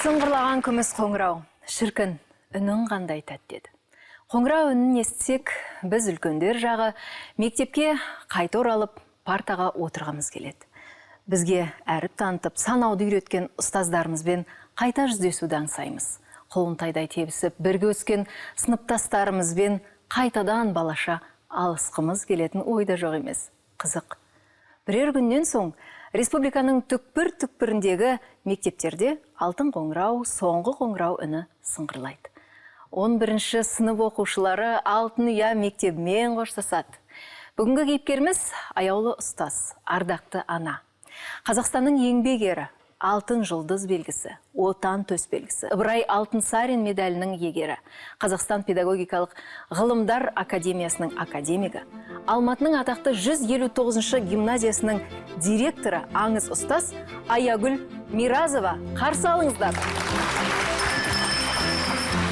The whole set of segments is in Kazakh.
Сыңғырлаған күміс қоңырау, шіркін, үнің қандай тәтті еді. Қоңырау үнін естісек, біз үлкендер жағы мектепке қайта оралып, партаға отырғымыз келеді. Бізге әріп танытып, санауды үйреткен ұстаздарымызбен қайта жүздесуді аңсаймыз. Қолынтайдай тебісіп, бірге өскен сыныптастарымызбен қайтадан балаша алысқымыз келетін ойда жоқ емес. Қызық. Бірер күннен соң республиканың түкпір-түкпіріндегі мектептерде алтын қоңырау, соңғы қоңырау үні сыңғырлайды. 11-ші сынып оқушылары алтын ұя мектебімен қоштасады. Бүгінгі кейіпкеріміз аяулы ұстаз, ардақты ана. Қазақстанның еңбек ері, алтын жұлдыз белгісі, отан төс белгісі, Ыбырай Алтынсарин медалінің егері, Қазақстан педагогикалық ғылымдар академиясының академигі, Алматының атақты 159-шы гимназиясының директоры аңыз ұстаз Аягүл Миразова. Қарсы алыңыздар.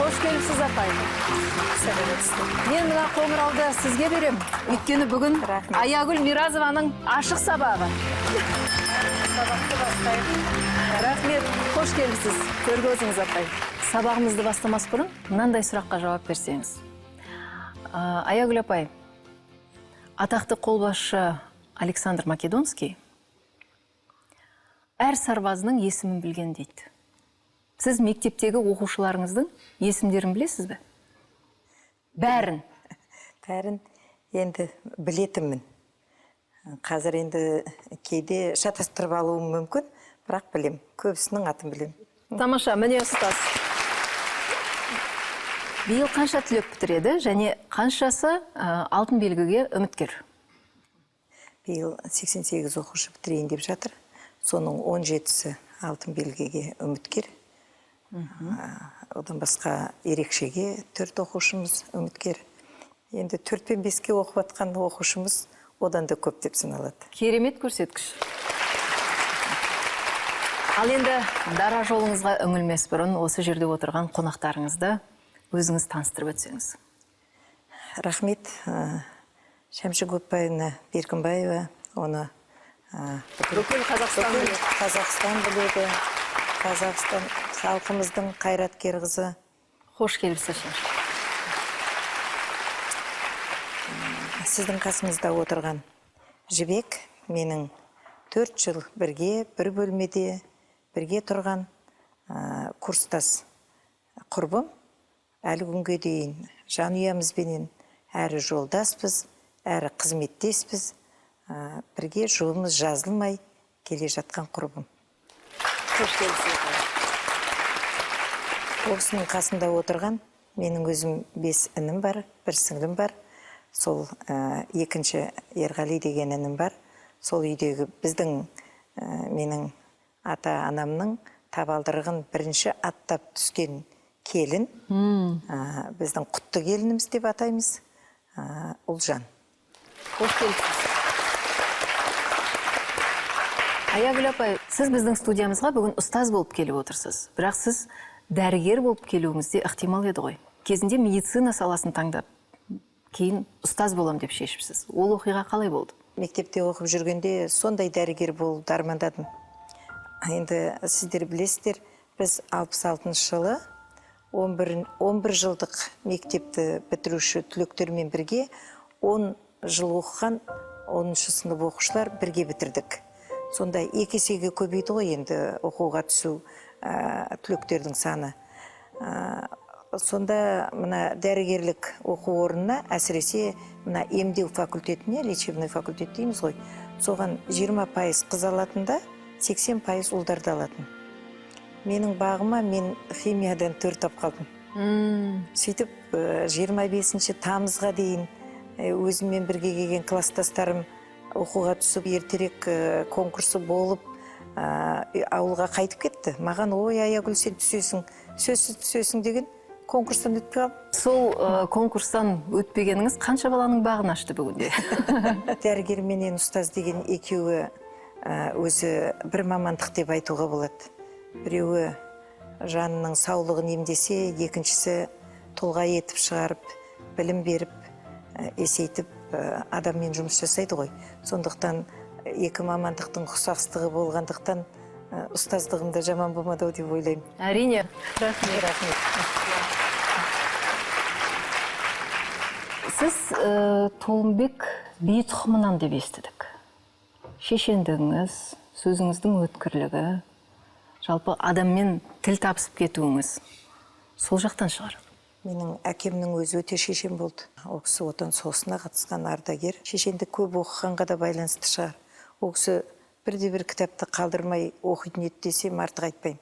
Қош келіпсіз, апай. Мен мына қоңырауды сізге берем. Өйткені бүгін Аягүл Миразованың ашық сабағы. Сабақты бастайық. Рахмет, қош келіпсіз. Көрге өзіңіз, апай. Сабағымызды бастамас бұрын мынандай сұраққа жауап берсеңіз. Аягүл апай, атақты қолбасшы Александр Македонский әр сарбазының есімін білген дейді. Сіз мектептегі оқушыларыңыздың есімдерін білесіз бе? Бәрін? Бәрін енді білетімін. Қазір енді кейде шатастырып алуым мүмкін, бірақ білем. Көбісінің атын білем. Тамаша, міне ұстаз. Биыл қанша түлек бітіреді және қаншасы алтын белгіге үміткер? Биыл 88 оқушы бітірейін деп жатыр. Соның 17-сі алтын белгіге үміткер. Одан басқа ерекшеге 4 оқушымыз үміткер. Енді 4 пен 5-ке оқып атқан оқушымыз одан да көп деп саналады. Керемет көрсеткіш. Ал енді дара жолыңызға үңілмес бұрын осы жерде отырған қонақтарыңызды өзіңіз таныстырып өтсеңіз. Рахмет. Шәмші Көпбайына Беркінбаева, оны бүкіл Қазақстан біледі. Қазақстан халқымыздың қайраткер қызы. Қош келіпсіз. Сіздің қасыңызда отырған Жібек, менің 4 жыл бірге, бір бөлмеде бірге тұрған курстас құрбым. Әлі күнге дейін жанұямызбенен әрі жолдаспыз, әрі қызметтеспіз. Бірге жолымыз жазылмай келе жатқан құрбым. Қош келіпсіз. Ол кісінің қасында отырған менің өзім 5 інім бар, 1 сіңлім бар. Сол екінші Ерғали деген інім бар. Сол үйдегі біздің менің ата-анамның табалдырығын бірінші аттап түскен келін. Біздің құтты келініміз деп атаймыз. Ұлжан. Қош келіпсіз. Аягүл апай, сіз біздің студиямызға бүгін ұстаз болып келіп отырсыз. Бірақ сіз дәрігер болып келуіңізде ықтимал еді ғой. Кезінде медицина саласын таңдап, кейін ұстаз болам деп шешіпсіз. Ол оқиға қалай болды? Мектепте оқып жүргенде сондай дәрігер болуды армандадым. Енді сіздер білесіздер, біз 66 жылы 11 жылдық мектепті бітіруші түлектермен бірге 10 жыл оқыған 10-шы сынып оқушылар бірге бітірдік. Сонда 2 есеге көбейді ғой енді оқуға түсу түлектердің саны. Сонда мына дәрігерлік оқу орнына, әсіресе мына емдеу факультетіне, лечебный факультет дейміз ғой, соған 20% қыз алатында, 80% ұлдарды алатын. Менің бағыма мен химиядан 4 тап қалдым. Сөйтіп 25 тамызға дейін өзіммен бірге келген класстастарым оқуға түсіп, ертерек конкурсы болып, ауылға қайтып кетті. Маған ой, Аягүл, сен түсесің, сөзсіз түсесің деген конкурстан өтпей қалып. Сол конкурстан өтпегеніңіз қанша баланың бағын ашты бүгінде? Дәрігер менен ұстаз деген екеуі өзі бір мамандық деп айтуға болады. Біреуі жанының саулығын емдесе, екіншісі тұлға етіп шығарып, білім беріп, есейтіп адаммен жұмыс жасайды ғой. Сондықтан екі мамандықтың ұқсастығы болғандықтан ұстаздығым да жаман болмады деп ойлаймын. Әрине. Рахмет. Сіз Толымбек би тұқымынан деп естідік. Шешендігіңіз, сөзіңіздің өткірлігі, жалпы адаммен тіл табысып кетуіңіз сол жақтан шығар. Менің әкемнің өзі өте шешен болды. Ол кісі отан соғысына қатысқан ардагер. Шешенді көп оқығанға да байланысты шығар. Ол кісі бірде-бір кітапты қалдырмай оқитын еді десем артық айтпаймын.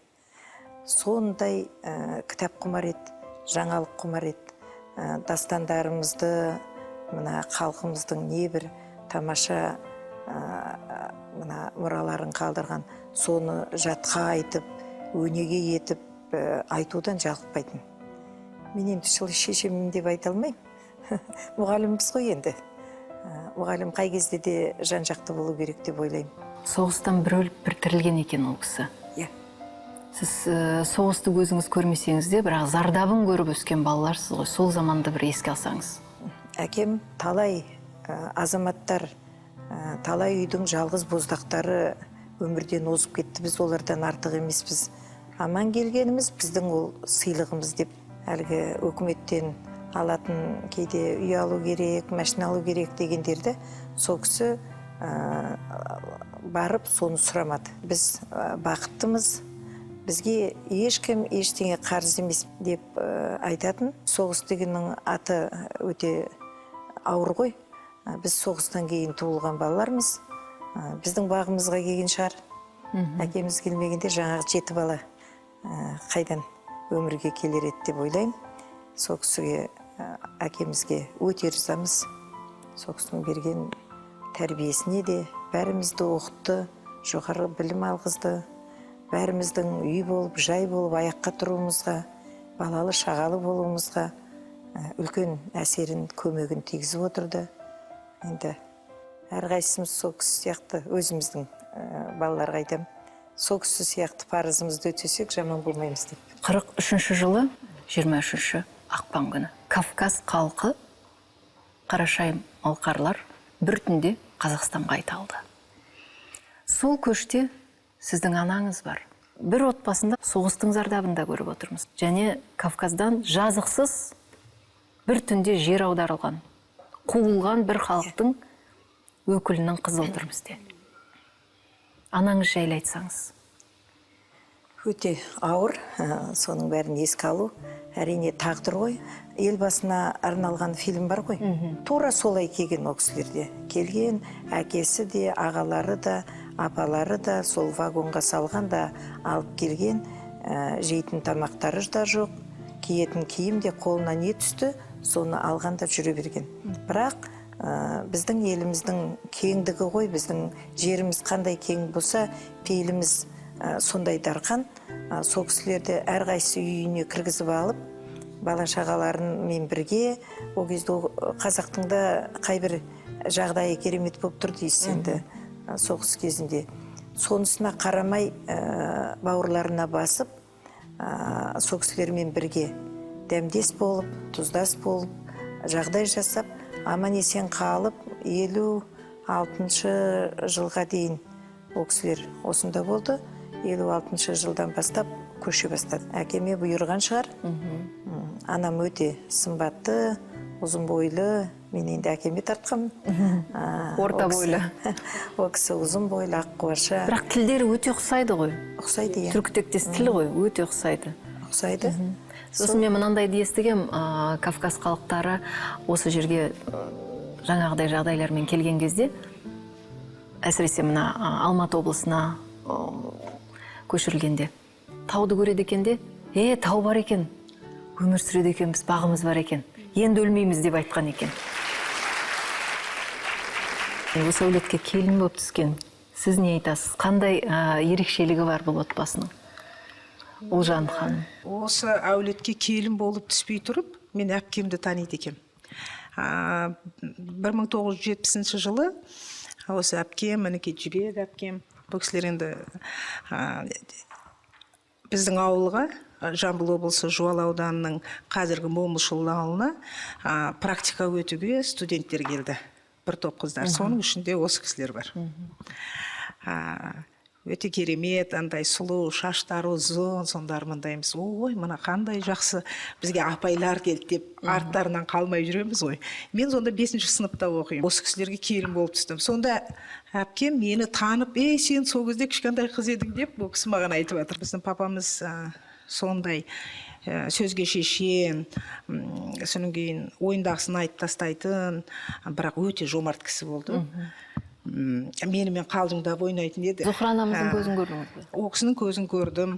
Сондай кітап құмар еді, жаңалық құмар еді. Дастандарымызды, мына халқымыздың небір тамаша мұраларын қалдырған, соны жатқа айтып, өнеге етіп айтудан жалықпайтын. Мен енді шешемін деп айта алмаймын. Мұғалімбіз ғой енді. Мұғалім қай кезде де жан жақты болу керек деп ойлаймын. Соғыстан бір өліп, бір тірілген екен ол кісі. Иә. Сіз соғысты өзіңіз көрмесеңіз де, бірақ зардабын көріп өскен балаларсыз ғой. Сол заманды бір еске алсаңыз. Әкем талай азаматтар, талай үйдің жалғыз боздақтары өмірден озып кетті. Біз олардан артық емеспіз. Аман келгеніміз біздің ол сыйлығымыз деп, әлгі өкіметтен алатын кейде үй алу керек, машина алу керек дегендерді сол кісі барып соны сұрамады. Біз бақыттымыз, бізге ешкім ештеңе қарыз емес деп айтатын. Соғыс дегеннің аты өте ауыр ғой. Біз соғыстан кейін туылған балалармыз. Біздің бағымызға келген шығар. Әкеміз келмегенде жаңағы 7 бала қайдан өмірге келер еді деп ойлаймын. Сол кісіге, әкемізге өте ризамыз. Сол кісінің берген тәрбиесіне де бәрімізді оқытты, жоғары білім алғызды. Бәріміздің үй болып, жай болып, аяққа тұруымызға, балалы шағалы болуымызға үлкен әсерін, көмегін тигізіп отырды. Енді әрқайсымыз сол кісі сияқты өзіміздің балаларға айтамын. Сол кісі сияқты парызымызды өтесек жаман болмаймыз деп. 43 жылы 23 ақпан күні Кавказ халқы, Қарашайым малқарлар бір түнде Қазақстанға айдалды. Сол көште сіздің анаңыз бар. Бір отбасында соғыстың зардабын да көріп отырмыз. Және Кавказдан жазықсыз бір түнде жер аударылған, қуылған бір халықтың өкілінің қызы отыр бізде. Анаңыз жайлы айтсаңыз. Өте ауыр, соның бәрін еске алу. Әрине тағдыр ғой. Елбасына арналған фильм бар ғой. Тура солай келген ол кісілерде. Келген әкесі де, ағалары да, апалары да сол вагонға салған да алып келген. Жейтін тамақтары да жоқ, киетін киім де қолына не түсті, соны алғанда жүре берген. Бірақ біздің еліміздің кеңдігі ғой, біздің жеріміз қандай кең болса, пейіліміз сондай дарқан. Сол кісілерді әрқайсы үйіне кіргізіп алып, бала шағаларымен бірге, ол кезде қазақтың да қайбір жағдайы керемет болып тұр дейсіз енді соғыс кезінде. Сонысына қарамай бауырларына басып, сол кісілермен бірге дәмдес болып, тұздас болып, жағдай жасап, аман есен қалып, 56 жылға дейін ол кісілер осында болды. 56 жылдан бастап көше бастады. Әкеме бұйырған шығар. Анам өте сымбатты, ұзын бойлы. Мен енді әкеме тартқам. Орта бойлы. Ол кісі ұзын бойлы, ақ қуаша. Бірақ тілдері өте ұқсайды ғой. Ұқсайды, иә. Түркітектес тілі ғой, өте ұқсайды. Ұқсайды. Сосын мен мынандайды естігем, Кавказ халықтары осы жерге жаңағыдай жағдайлармен келген кезде, әсіресе мына Алматы облысына көшірілгенде, тауды көреді екен де, тау бар екен, өмір сүреді екен, біз бағымыз бар екен, енді өлмейміз деп айтқан екен. Осы әулетке келін болып түскен, сіз не айтасыз? Қандай ерекшелігі бар бұл отбасының? Ұлжан ханым. Осы әулетке келін болып түспей тұрып, мен әпкемді таниды екем. 1970 жылы осы әпкем, мінекей Жібек әпкем, бұл кісілер енді біздің ауылға, Жамбыл облысы Жуалы ауданының қазіргі Момышұлы ауылына практика өтуге студенттер келді. Бір топ қыздар. Соның ішінде осы кісілер бар. өте керемет, андай сұлу, шаштары ұзын, сонда армандаймыз. Ой, мына қандай жақсы бізге апайлар келді деп арттарынан қалмай жүреміз ғой. Мен сонда 5-ші сыныпта оқимын. Осы кісілерге келін болып түстім. Сонда әпкем мені танып, сен сол кезде кішкентай қыз едің деп, бұл кісі маған айтып жатыр. Біздің папамыз сондай сөзге шешен, содан кейін ойындағысын айтып тастайтын, бірақ өте жомарт кісі болды. Менімен қалжыңдап ойнайтын еді. Зухра анамыздың көзін көрдіңіз бе? Ол кісінің көзін көрдім.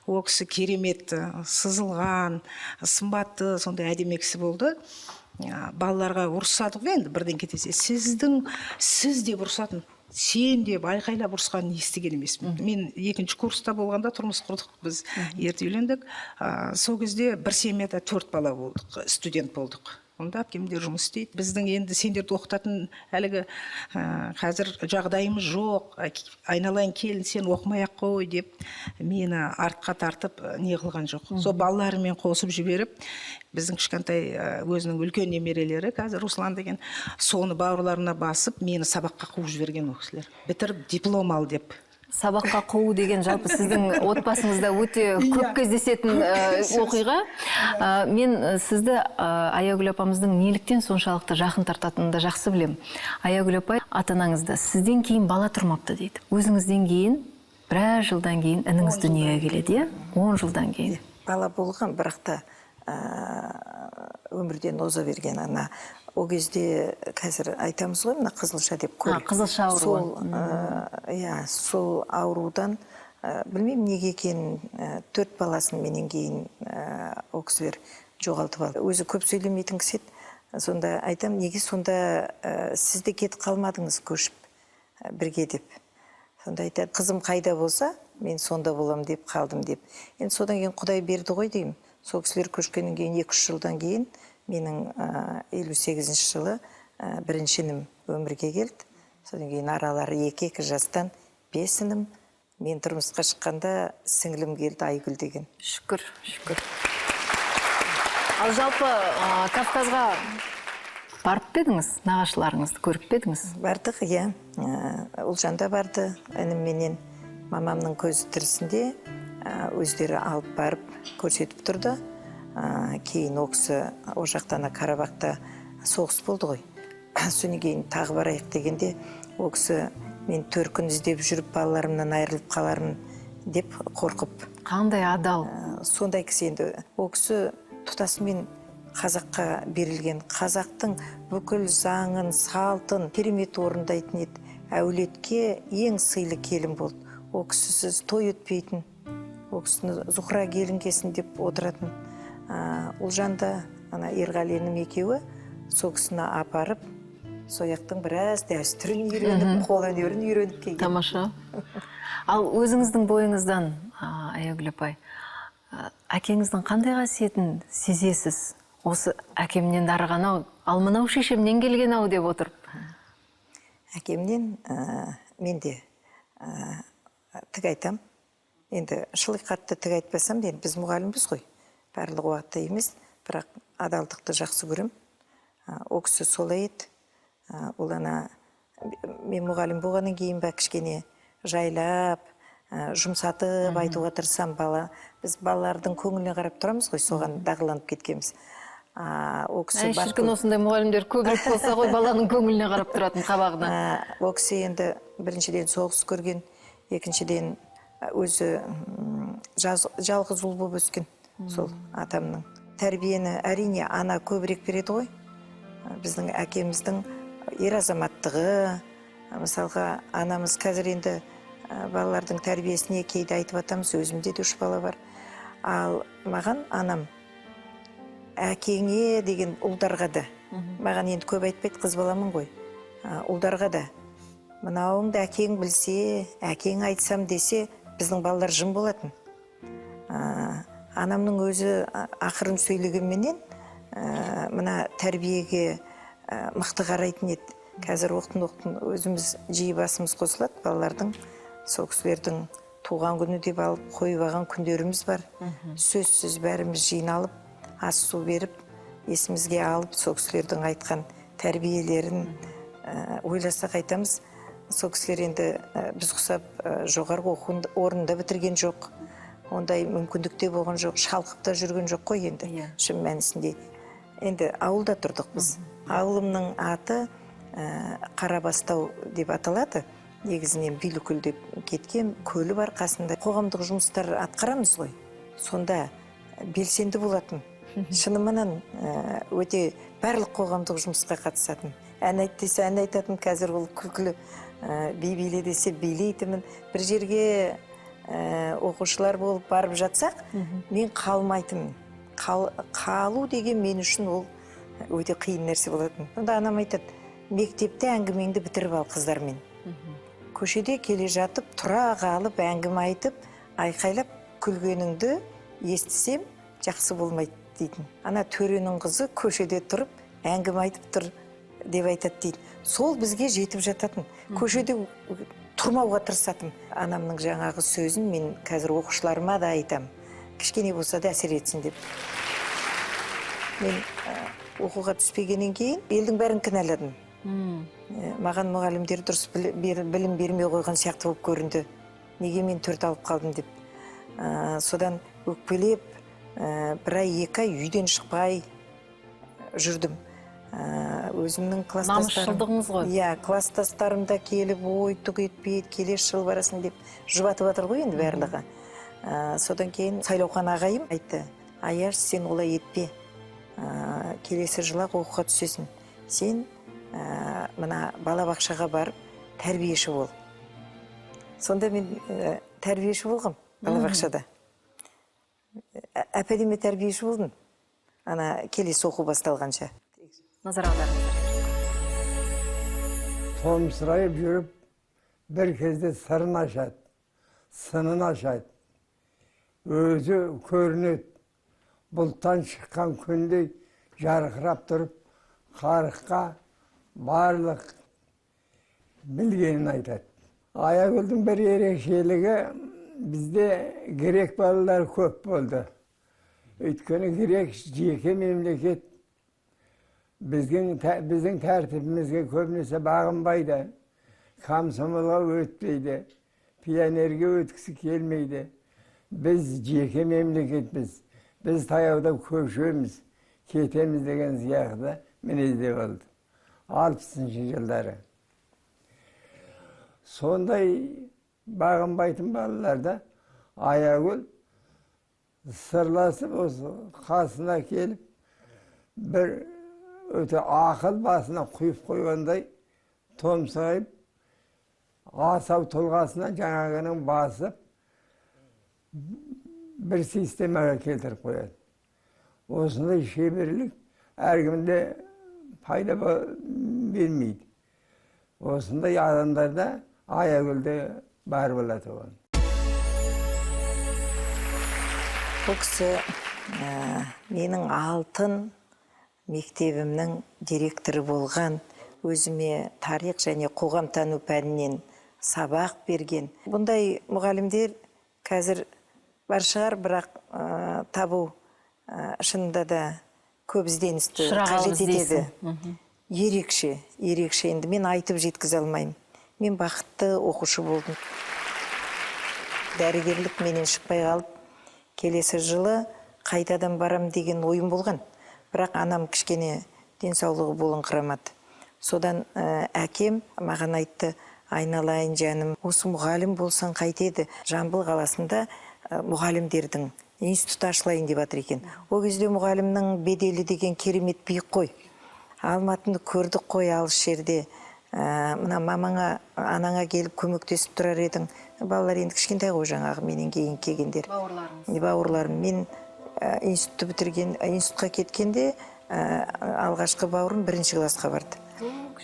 Ол кісі керемет, сызылған, сымбатты, сондай әдемі кісі болды. Балаларға ұрысады ғой енді бірден кетесе. Сіз деп ұрысатын. Сен деп айқайлап ұрысқанын естіген емеспін. Мен 2-ші курста болғанда тұрмыс құрдық, біз ерте үйлендік. Сол кезде бір семьяда 4 бала болдық, студент болдық. Онда әпкемдер жұмыс істейді. Біздің енді сендерді оқытатын әлгі қазір жағдайымыз жоқ, айналайын келін, сен оқымай-ақ қой деп мені артқа тартып не қылған жоқ. Сол балаларымен қосып жіберіп, біздің кішкентай өзінің үлкен немерелері, қазір Руслан деген, соны бауырларына басып, мені сабаққа қуып жіберген ол кісілер. Бітіріп диплом ал деп. Сабаққа қуу деген жалпы сіздің отбасыңызда өте көп кездесетін оқиға. Мен сізді Аягүл апамыздың неліктен соншалықты жақын тартатынын да жақсы білем. Аягүл апай ата-анаңызда сізден кейін бала тұрмапты дейді. Өзіңізден кейін, біраз жылдан кейін ініңіз дүниеге келеді, 10 жылдан кейін. Бала болған, бірақ та өмірден оза берген ана. Ол кезде қазір айтамыз ғой, мына қызылша деп көріп. Қызылша ауруы. Сол аурудан, білмеймін неге екенін, 4 баласын менен кейін ол кісілер жоғалтып алды. Өзі көп сөйлемейтін кісі еді. Сонда айтам, неге сонда сіз де кетіп қалмадыңыз көшіп бірге деп. Сонда айтады, қызым қайда болса, мен сонда болам деп қалдым деп. Енді содан кейін Құдай берді ғой деймін. Сол кісілер көшкеннен кейін 2-3 жылдан кейін менің 58-ші жылы бірінші інім өмірге келді. Содан кейін аралары 2 жастан 5 інім. Мен тұрмысқа шыққанда сіңілім келді, Айгүл деген. Шүкір, шүкір. Ал жалпы Кавказға барып бедіңіз, нағашыларыңызды көріп бедіңіз? Бардық, иә. Ұлжан да барды, інімменен. Мамамның көзі тірісінде өздері алып барып көрсетіп тұрды. Кейін ол кісі о жақтана Қарабақта соғыс болды ғой. Содан кейін тағы барайық дегенде ол кісі мен 4 күн іздеп жүріп балаларымнан айырылып қалармын деп қорқып. Қандай адал. Сондай кісі енді. Ол кісі тұтасымен қазаққа берілген, қазақтың бүкіл заңын, салтын керемет орындайтын еді. Әулетке ең сыйлы келін болды. Ол кісісіз той өтпейтін. Ол кісіні Зухра келінкесін деп отыратын. Ұлжанда, Ерғалиным екеуі сол кісіні апарып, сояқтың біраз дәстүрін үйреніп, қолөнерін үйреніп келген. Тамаша. Ал өзіңіздің бойыңыздан, Аягүл апай, әкеңіздің қандай қасиетін сезесіз? Осы әкемнен дарыған-ау, ал мынау шешемнен келген-ау деп отырып. Әкемнен мен де тік айтам. Енді шылық қатты тік айтпасам, біз мұғалімбіз ғой. Барлық уақытта емес, бірақ адалдықты жақсы көрем. Ол кісі солай еді. Ол мен мұғалім болғаннан кейін бә кішкене жайлап, жұмсатып айтуға тырысам бала. Біз балалардың көңіліне қарап тұрамыз ғой, соған дағыланып кеткенбіз. Ол кісі шіркін осындай мұғалімдер көбірек болса ғой, баланың көңіліне қарап тұратын қабағына. Ол кісі енді біріншіден соғыс көрген, екіншіден өзі жалғыз ұл болып өскен. Сол атамның тәрбиені әрине ана көбірек береді ғой. Біздің әкеміздің ер азаматтығы, мысалға анамыз қазір енді балалардың тәрбиесіне кейде айтып атамыз, өзімде де 3 бала бар. Ал маған анам әкеңе деген ұлдарға да, маған енді көп айтпайды, қыз баламын ғой, ұлдарға да, мынауыңды әкең білсе, әкең айтсам десе, біздің балалар жым болатын. Анамның өзі ақырын сөйлегенменен мына тәрбиеге мықты қарайтын еді. Қазір оқтын өзіміз жиі басымыз қосылады балалардың. Сол кісілердің туған күні деп алып қойып алған күндеріміз бар. Сөзсіз бәріміз жиналып, ас су беріп, есімізге алып, сол кісілердің айтқан тәрбиелерін ойласақ айтамыз. сол кісілер енді біз құсап жоғарғы оқу орнында бітірген жоқ, ондай мүмкіндікте болған жоқ, шалқып та жүрген жоқ қой енді, шын мәнісінде. Енді ауылда тұрдық біз. Ауылымның аты Қарабастау деп аталады. Негізінен Билікөл деп кеткен, көлі бар қасында. Қоғамдық жұмыстар атқарамыз ғой. Сонда белсенді болатын. Шынымен өте барлық қоғамдық жұмысқа қатысатын. Ән айт десе ән айтатын, қазір ол күлкілі. Би биле десе билейтімін. Бір жерге оқушылар болып барып жатсақ, мен қалмайтынмын. Қалу деген мен үшін ол өте қиын нәрсе болатын. Онда анам айтады, мектепте әңгімеңді бітіріп ал қыздармен. Көшеде келе жатып, тұра қалып, әңгіме айтып, айқайлап күлгеніңді естісем, жақсы болмайды дейтін. Ана төренің қызы көшеде тұрып, әңгіме айтып тұр деп айтады дейді. Сол бізге жетіп жататын. Көшеде тұрмауға тырысатын. Анамның жаңағы сөзін мен қазір оқушыларыма да айтам. Кішкене болса да әсер етсін деп. Мен оқуға түспегеннен кейін елдің бәрін кінәладым. Маған мұғалімдер дұрыс білім бермей қойған сияқты болып көрінді. Неге мен 4 алып қалдым деп. Содан өкпелеп, бір ай, 2 ай үйден шықпай жүрдім. Өзімнің класстастарым. Намысшылдығыңыз ғой. Иә, класстастарым да келіп, ой, түк етпейді, келесі жыл барасың деп жұбатып жатыр ғой енді барлығы. Содан кейін Сайлаухан ағайым айтты, Аяш, сен олай етпе. Келесі жылақ оқуға түсесің. Сен мына балабақшаға барып тәрбиеші бол. Сонда мен тәрбиеші болғым балабақшада. Әпәдеме тәрбиеші болдым. Ана келесі оқу басталғанша. Назар аударыңыздар. Томсырайып жүріп, бір кезде сырын ашады, сынын ашады. Өзі көрінеді. Бұлттан шыққан күндей жарқырап тұрып, қарыққа барлық білгенін айтады. Аягүлдің бір ерекшелігі, бізде грек балалар көп болды. Өйткені грек жеке мемлекет. Біздің тәртібімізге көбінесе бағынбайды. Комсомолға өтпейді, пионерге өткісі келмейді. Біз жеке мемлекетпіз. Біз таяуда көшеміз, кетеміз деген сияқты мінезде болды. 60-шы жылдары. Сондай бағынбайтын балаларда Аягүл сырласып, осы қасына келіп, бір өте ақыл басына құйып қойғандай томсайып, асау тұлғасына жаңағының басып, бір системаға келтіріп қояды. Осындай шеберлік әркімде пайда бермейді. Осындай адамдарда Аягүлде бар болады оған. Бұл кісі менің алтын мектебімнің директоры болған, өзіме тарих және қоғамтану пәнінен сабақ берген. Бұндай мұғалімдер қазір бар шығар, бірақ табу шынында да көп ізденісті қажет етеді. Ерекше. Енді мен айтып жеткізе алмаймын. Мен бақытты оқушы болдым. Дәрігерлік менен шықпай қалып, келесі жылы қайтадан барам деген ойым болған. Бірақ анам кішкене денсаулығы болыңқырамады. Содан әкем маған айтты, айналайын жаным, осы мұғалім болсаң қайтеді. Жамбыл қаласында мұғалімдердің институт ашылайын деп жатыр екен. Ол кезде мұғалімнің беделі деген керемет биік қой. Алматыны көрдік қой алыс жерде. Мына мамаңа, анаңа келіп көмектесіп тұрар едің. Балалар енді кішкентай ғой жаңағы менен кейін келгендер. Бауырларым. Мен институтқа кеткенде алғашқы бауырым 1-ші классқа барды.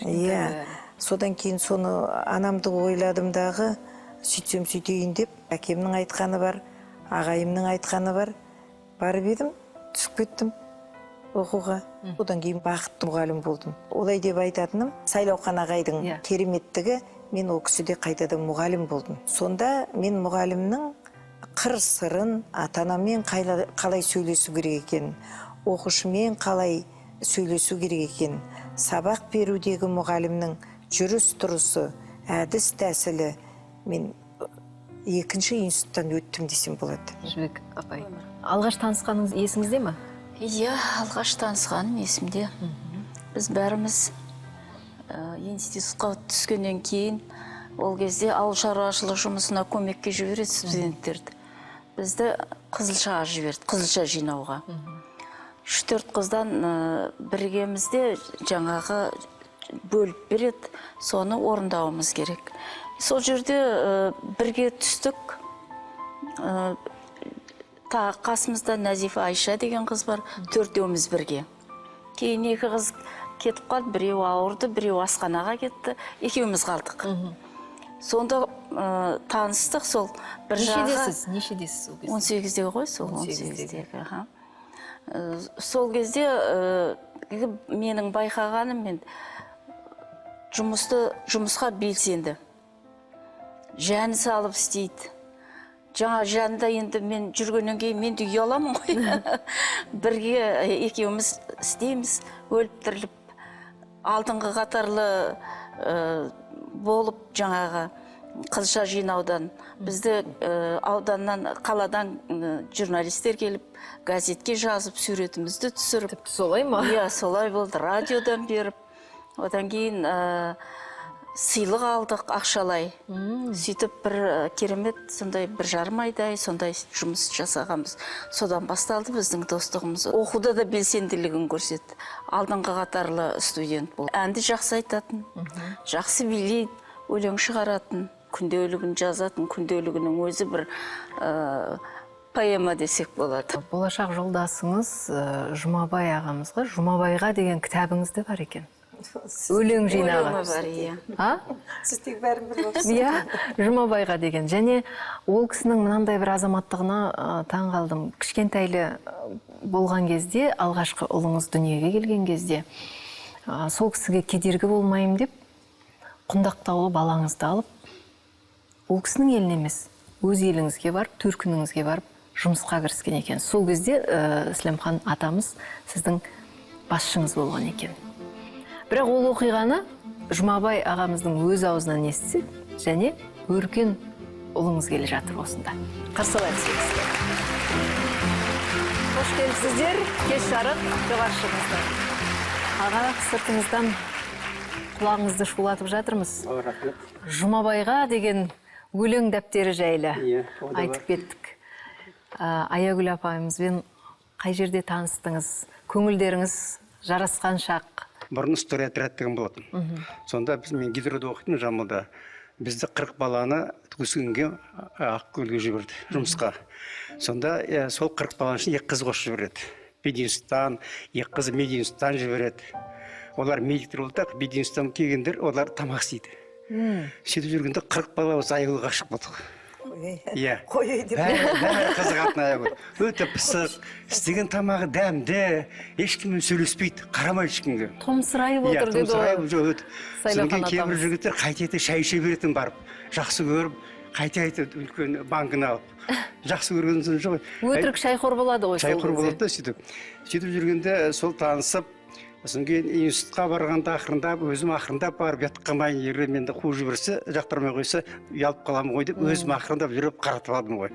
Иә. Содан кейін соны анамды ойладымдағы, сөйтсем сөйтейін деп, әкемнің айтқаны бар, ағайымның айтқаны бар. Барып едім, түсіп кеттім оқуға. Одан кейін бақытты мұғалім болдым. Олай деп айтатыным, Сайлаухан ағайдың кереметтігі, мен ол кісіде қайтадан мұғалім болдым. Сонда мен мұғалімнің қыр-сырын, ата-анамен қалай сөйлесу керек екенін, оқушымен қалай сөйлесу керек екенін, сабақ берудегі мұғалімнің жүріс-тұрысы, әдіс тәсілі мен екінші институттан өттім десем болады. Жібек апай, алғаш танысқаныңыз есіңізде ме? Иә, алғаш танысқаным есімде. Біз бәріміз институтқа түскеннен кейін ол кезде ауыл шаруашылық жұмысына көмекке жібереді студенттерді. Бізді Қызылшаға жіберді, Қызылша жинауға. 3-4 қыздан біргемізде жаңағы бөліп береді, соны орындауымыз керек. Сол жерде бірге түстік. Қасымызда Назифа Айша деген қыз бар, 4-еуміз бірге. Кейін 2 қыз кетіп қалды, біреу ауырды, біреу асханаға кетті, 2-еуміз қалдық. Сонда таныстық, сол бір жағы... Нешедесіз ол кезде? 18-дегі ғой, сол 18-дегі. Сол кезде менің байқағаным, мен жұмысқа белсенді. Жәні салып істейді. Жаңа жанында енді мен жүргеннен кейін мен де ұяламын ғой. Бірге 2-еуміз істейміз, өліп тіріліп, алдыңғы қатарлы болып жаңағы Қызылша жинаудан. Бізді ауданнан, қаладан журналистер келіп, газетке жазып, суретімізді түсіріп. Тіпті солай ма? Иә, солай болды. Радиодан беріп. Одан кейін сыйлық алдық, ақшалай. Сөйтіп бір керемет, сондай 1,5 айдай, сондай жұмыс жасағанбыз. Содан басталды біздің достығымыз. Оқуда да белсенділігін көрсетті. Алдыңғы қатарлы студент бол. Әнді жақсы айтатын, жақсы билейді, өлең шығаратын, күнделігін жазатын, күнделігінің өзі бір поэма десек болады. Болашақ жолдасыңыз Жұмабай ағамызға, Жұмабайға деген кітабыңыз да бар екен. Өлең жинағы. Өлеңі бар, иә. Сіз тек бәрін бір болсын. Иә, Жұмабайға деген. Және ол кісінің мынандай бір азаматтығына таң қалдым. Кішкентайлы болған кезде, алғашқы ұлыңыз дүниеге келген кезде, сол кісіге кедергі болмайым деп, Құндақтаулы балаңызды алып, ол кісінің еліне емес, өз еліңізге барып, төркініңізге барып, жұмысқа кіріскен екен. Сол кезде Слемхан атамыз сіздің басшыңыз болған екен. Бірақ ол оқиғаны Жұмабай ағамыздың өз аузынан естісек, және өркен ұлыңыз келе жатыр осында. Қарсы алайық сіздерді. Қош келіпсіздер, кеш жарық, жоғаршымызды. Аға, сыртыңыздан құлағыңызды шулатып жатырмыз. Жұмабайға деген өлең дәптері жайлы айтып кеттік. Аягүл апайымызбен қай жерде таныстыңыз? Көңілдеріңіз жарасқан шақ? Бұрын история отряд деген болатын. Сонда мен гидрода оқитын Жамбылда. Бізді 40 баланы өскенге Ақкөлге жіберді жұмысқа. Сонда сол 40 баланы үшін 2 қыз қосып жібереді. Пединстан, 2 қыз мединстан жібереді. Олар медиктер болды, бединстан келгендер, олар тамақ істейді. Сөйтіп жүргенде 40 бала осы Аягүлге ғашық болдық. Иә. Қой деп. Бәрі қызығатын Аягүл. Өте пысық, істеген тамағы дәмді, ешкіммен сөйлеспейді, қарамайды ешкімге. Томсырайып отыр деді ғой. Содан кейін кейбір атамыз. жігіттер қайта шай іше беретін барып, жақсы көріп, қайта үлкен банкін алып. Жақсы көрген соң жоқ. Өтірік шайқор болады ғой. Шайқор болады да сөйтіп. Сөйтіп жүргенде сол танысып, содан кейін институтқа барғанда ақырындап, өзім ақырындап барып жатқанмайын, егер менді қуып жіберсе, жақтырмай қойса, ұялып қаламын ғой деп, өзім ақырындап жүріп қаратып алдым ғой.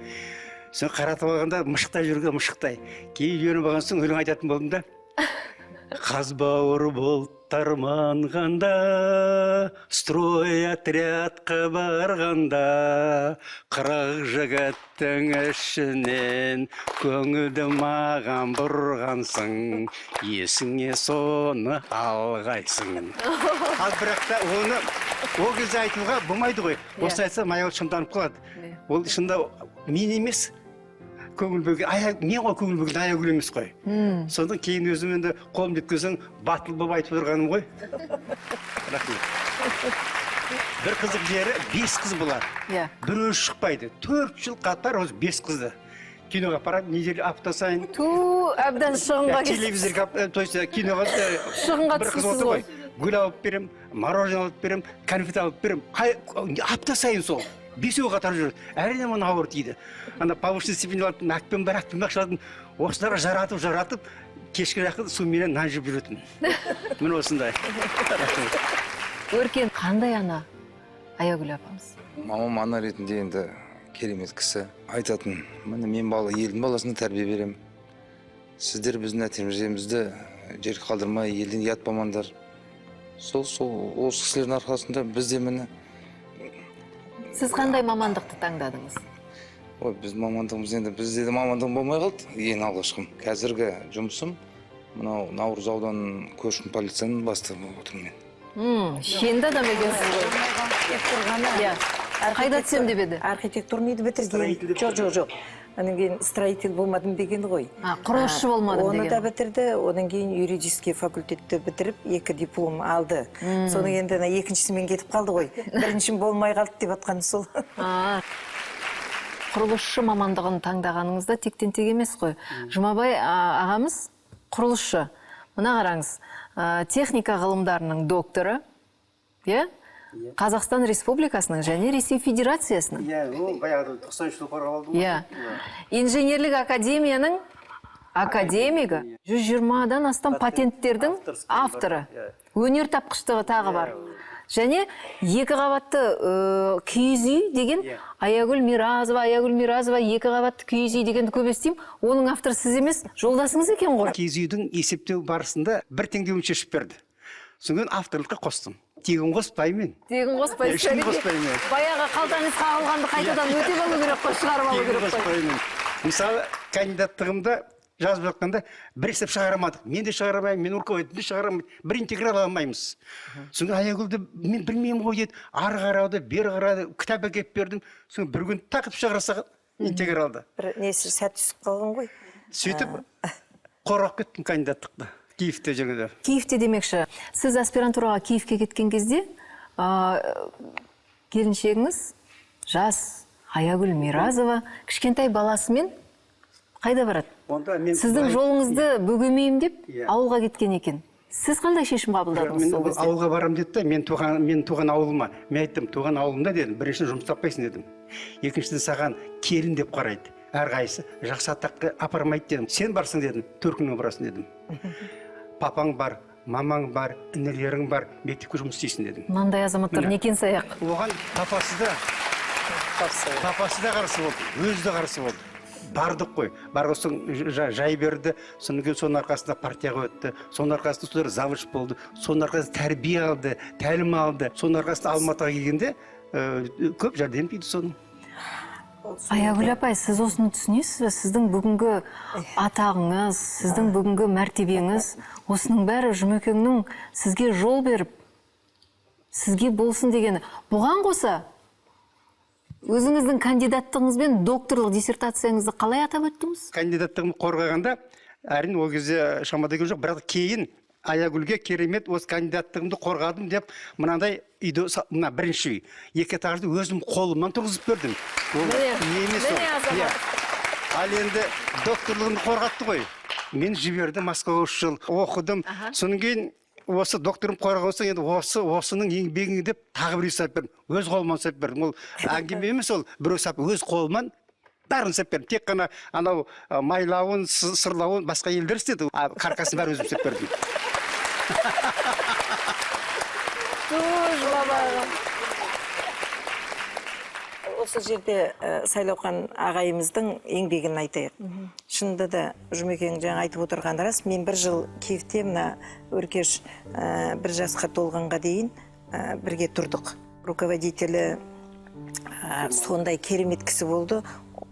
Соң қаратып алғанда мышықтай жүрген мышықтай. Кейін үйреніп алған соң өлең айтатын болдым да. Қазбауыр бұлттар манғанда, строй отрядқа барғанда, 40 жігіттің ішінен көңілді маған бұрғансың, есіңе соны алғайсың. Ал бірақ та оны ол кезде айтуға болмайды ғой. Осы айтса маял шымданып қалады. Ол шында мен емес, көңіл бөлген, мен ғой көңіл бөлген Аягүл емес қой. Сонда кейін өзім енді қолым жеткізсең батыл болып айтып отырғаным ғой. Рахмет. Бір қызық жері 5 қыз болады. Біреу шықпайды. 4 жыл қатар осы 5 қызды. Киноға апарады, неделе апта сайын. Әбден шығынға кетті. Телевизорға, то есть киноға бір қыз отыр ғой. Гүл алып берем, мороженое алып берем, конфет алып берем. Апта сайын сол. 5-еу қатар жүреді. Әрине мұны ауыр тиді. Ана повышенный степень алатын, ақпен ақшаладым. Осыларға жаратып, кешке жақын суменен нан жеп жүретін. Міне осындай. Өркен, қандай ана? Аягүл апамыз? Мамам ана ретінде енді керемет кісі. Айтатын, міне мен елдің баласына тәрбие беремін. Сіздер біздің нәтижемізді жерге қалдырмай, елден ұят болмаңдар. Сол осы кісілердің арқасында бізде міне. Сіз қандай мамандықты таңдадыңыз? Ой, біздің мамандығымыз енді бізде де мамандығым болмай қалды. Ең алғашқым. Қазіргі жұмысым мынау Наурыз ауданының көшкін полицияның бастығы болып отырмын мен. Шенді адам екенсіз ғой. Иә. Қайда түсем деп еді? Архитектурныйды бітірген. Жоқ. Анан кейін строитель болмадым деген ғой. Құрылысшы болмадым деген. Оны да бітірді, одан кейін юридический факультетті бітіріп, 2 диплом алды. Соны енді екіншісімен кетіп қалды ғой. Біріншім болмай қалды деп атқаны сол. Құрылысшы мамандығын таңдағаныңызда тектен-тек емес қой. Жұмабай ағамыз құрылысшы. Мына қараңыз, техника ғылымдарының докторы, Қазақстан Республикасының және Ресей Федерациясының. Ол баяғыда 93 жыл қорғап алдым. Инженерлік академияның академигі, 120-дан астам патенттердің авторы. Өнер тапқыштығы тағы бар. Және 2 қабатты киіз үй деген Аягүл Миразова 2 қабатты киіз үй дегенді көп естеймін. Оның авторы сіз емес, жолдасыңыз екен ғой. Киіз үйдің есептеу барысында 1 теңгеуін шешіп берді. Содан авторлыққа қостым. Тегін қоспаймын. Тегін қоспаймын. Баяғы қалтаңыз қағылғанды қайтадан өтеп алу керек қой, шығарып алу керек қой. Мысалы, кандидаттығымда жазып жатқанда бір есеп шығарамадық. Мен де шығарамаймын, мен руководитель шығарамаймын. Бір интеграл аламаймыз. Содан Аягүлді мен білмеймін ғой деді. Ары қарауды, бері қарады, кітап әкеп бердім. Содан бір күн тақып шығарса интегралды. Бір несі сәт түсіп қалған ғой. Сөйтіп қорғап кеттім кандидаттықты. Киевте жүргенде. Киевте демекші. Сіз аспирантураға Киевке кеткен кезде, келіншегіңіз жас Аягүл Миразова кішкентай баласымен қайда барады? Сіздің жолыңызды бөгемеймін деп ауылға кеткен екен. Сіз қандай шешім қабылдадыңыз сол кезде? Ауылға барам деді, мен туған ауылыма. Мен айттым, туған ауылымда дедім, бірінші жұмыс таппайсың дедім. Екіншіден саған келін деп қарайды. Әрқайсысы жақсы атақты апармайды дедім. Сен барсың дедім, төркініңе барасың дедім. Папаң бар, мамаң бар, інілерің бар, мектепке жұмыс істейсің дедім. Мынандай азаматтар некен саяқ? Оған папасы да қарсы болды, өзі де қарсы болды. Бардық қой. Барғы соң жай берді, соның арқасында партияға өтті, соның арқасында солар завуч болды, соның арқасында тәрбие алды, тәлім алды, соның арқасында Алматыға келгенде көп жәрдем тиді соның. Аягүл апай, сіз осыны түсінесіз бе? Сіздің бүгінгі атағыңыз, сіздің бүгінгі мәртебеңіз, осының бәрі Жұмекеңнің сізге жол беріп, сізге болсын дегені. Бұған қоса, өзіңіздің кандидаттығыңыз бен докторлық диссертацияңызды қалай атап өттіңіз? Кандидаттығымды қорғағанда, әрине ол кезде шамада жоқ, бірақ кейін Аягүлге керемет осы кандидаттығымды қорғадым деп, мынандай үйде, мына бірінші үй, 2 этажды өзім қолымнан тұрғызып бердім. Ол емес ол. Ал енді докторлығымды қорғатты ғой. Мен жіберді Москваға 3 жыл оқыдым. Содан кейін осы докторым қорғаған соң енді осының еңбегіңе деп тағы бір үй салып бердім. Өз қолымнан салып бердім. Ол әңгіме емес, ол біреу салып өз қолымнан бәрін салып бердім. Тек қана анау майлауын, сырлауын басқа елдер істеді. Қарқасын бәрі өзім салып бердім. Осы жерде Сайлаухан ағайымыздың еңбегін айтайық. Шынында да Жұмекең жаңа айтып отырған рас. Мен 1 жыл Киевте мына Өркеш 1 жасқа толғанға дейін бірге тұрдық. Руководителі сондай керемет кісі болды.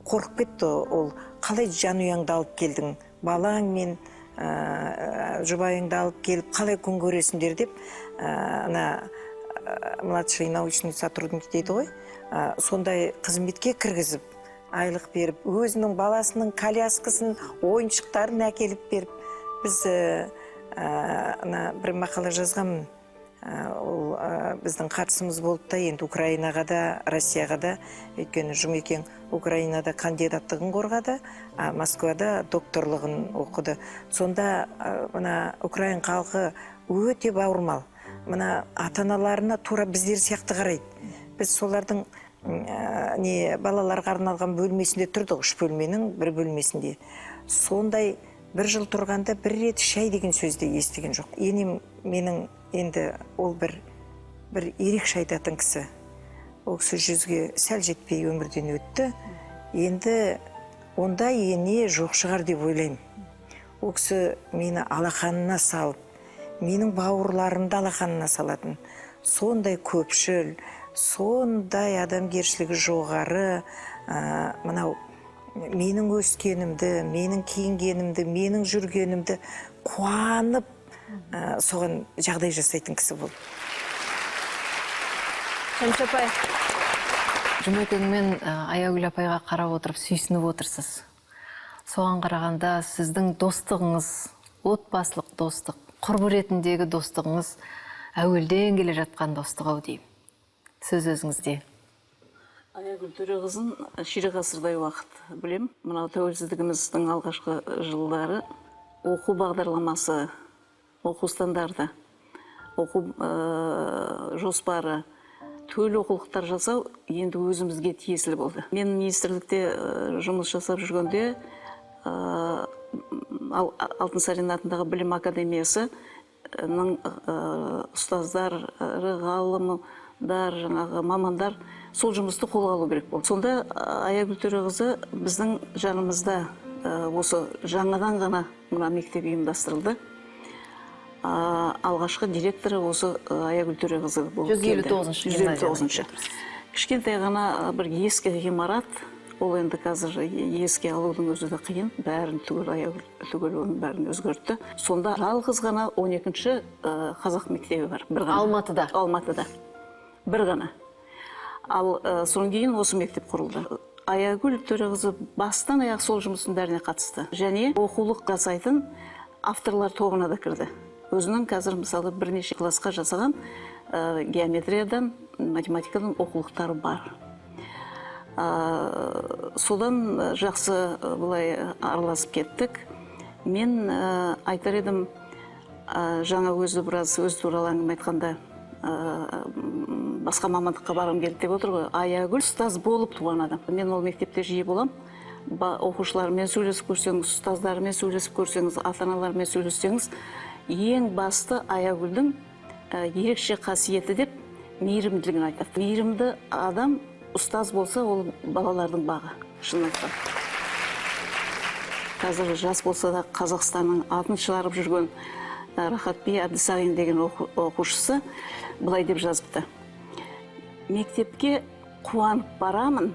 Қорқып кетті ол. Қалай жанұяңды алып келдің? Балаң мен жұбайыңды алып келіп, қалай күн көресіңдер деп, младший научный сотрудник дейді ғой, сондай қызметке кіргізіп, айлық беріп, өзінің баласының коляскасын, ойыншықтарын әкеліп беріп, біз бір мақала жазғанмын. Ол біздің қатысымыз болды да, енді Украинаға да, Россияға да, өйткені Жұмекең Украинада кандидаттығын қорғады, Москвада докторлығын оқыды. Сонда мына Украин халқы өте бауырмал. Мына ата-аналарына тура біздер сияқты қарайды. Біз солардың балаларға арналған бөлмесінде тұрдық, 3 бөлменің 1 бөлмесінде. Сондай 1 жыл тұрғанда 1 рет шай деген сөзді естіген жоқ. Енем менің енді ол бір ерекше айтатын кісі. ол кісі 100-ге сәл жетпей өмірден өтті. Енді онда ене жоқ шығар деп ойлаймын. Ол кісі мені алақанына салып, менің бауырларымды алақанына салатын. Сондай көпшіл, сондай адамгершілігі жоғары, мынау менің өскенімді, менің киінгенімді, менің жүргенімді қуанып, соған жағдай жасайтын кісі болды. Шәмші апай, Жұмекен мен Аягүл апайға қарап отырып сүйсініп отырсыз. Соған қарағанда сіздің достығыңыз, отбасылық достық, құрбы ретіндегі достығыңыз әуелден келе жатқан достық-ау деймін. Сөз өзіңізде. Аягүл Төреқызын ширек ғасырдай уақыт білем. Мынау тәуелсіздігіміздің алғашқы жылдары оқу бағдарламасы, оқу стандарты, оқу жоспары, төл оқулықтар жасау енді өзімізге тиесілі болды. Мен министрлікте жұмыс жасап жүргенде Алтынсарин атындағы білім академиясы ұстаздары, ғалымдар, жаңағы мамандар сол жұмысты қолға алу керек болды. Сонда Аягүл Төреқызы біздің жанымызда осы жаңадан ғана мына мектеп ұйымдастырылды. Алғашқы директоры осы Аягүл Төреқызы болып келді. 159-шы. Кішкентай ғана бір ескі ғимарат, ол енді қазір еске алудың өзі де қиын, бәрін түгел оның бәрін өзгертті. Сонда жалғыз ғана 12-ші қазақ мектебі бар. Алматыда. Алматыда. Бір ғана. Ал содан кейін осы мектеп құрылды. Аягүл Төреқызы бастан аяқ сол жұмыстың бәріне қатысты. Және оқулық жасайтын авторлар тобына да кірді. Өзінің қазір мысалы бірнеше классқа жасаған геометриядан, математикадан оқулықтары бар. Содан жақсы бұлай араласып кеттік. Мен айтар едім, жаңа өзі біраз өз туралы әңгіме айтқанда басқа мамандыққа барғым келді деп отыр ғой. Аягүл ұстаз болып туған адам. Мен ол мектепте жиі болам. Оқушылармен сөйлесіп көрсеңіз, ұстаздармен сөйлесіп көрсеңіз, ата-аналармен сөйлессеңіз, ең басты Аягүлдің ерекше қасиеті деп мейірімділігін айтады. Мейірімді адам ұстаз болса, ол балалардың бағы. Шын айтқан. Қазір жас болса да Қазақстанның атын шығарып жүрген Рахатби Әбдісағин деген оқушысы былай деп жазыпты. Мектепке қуанып барамын,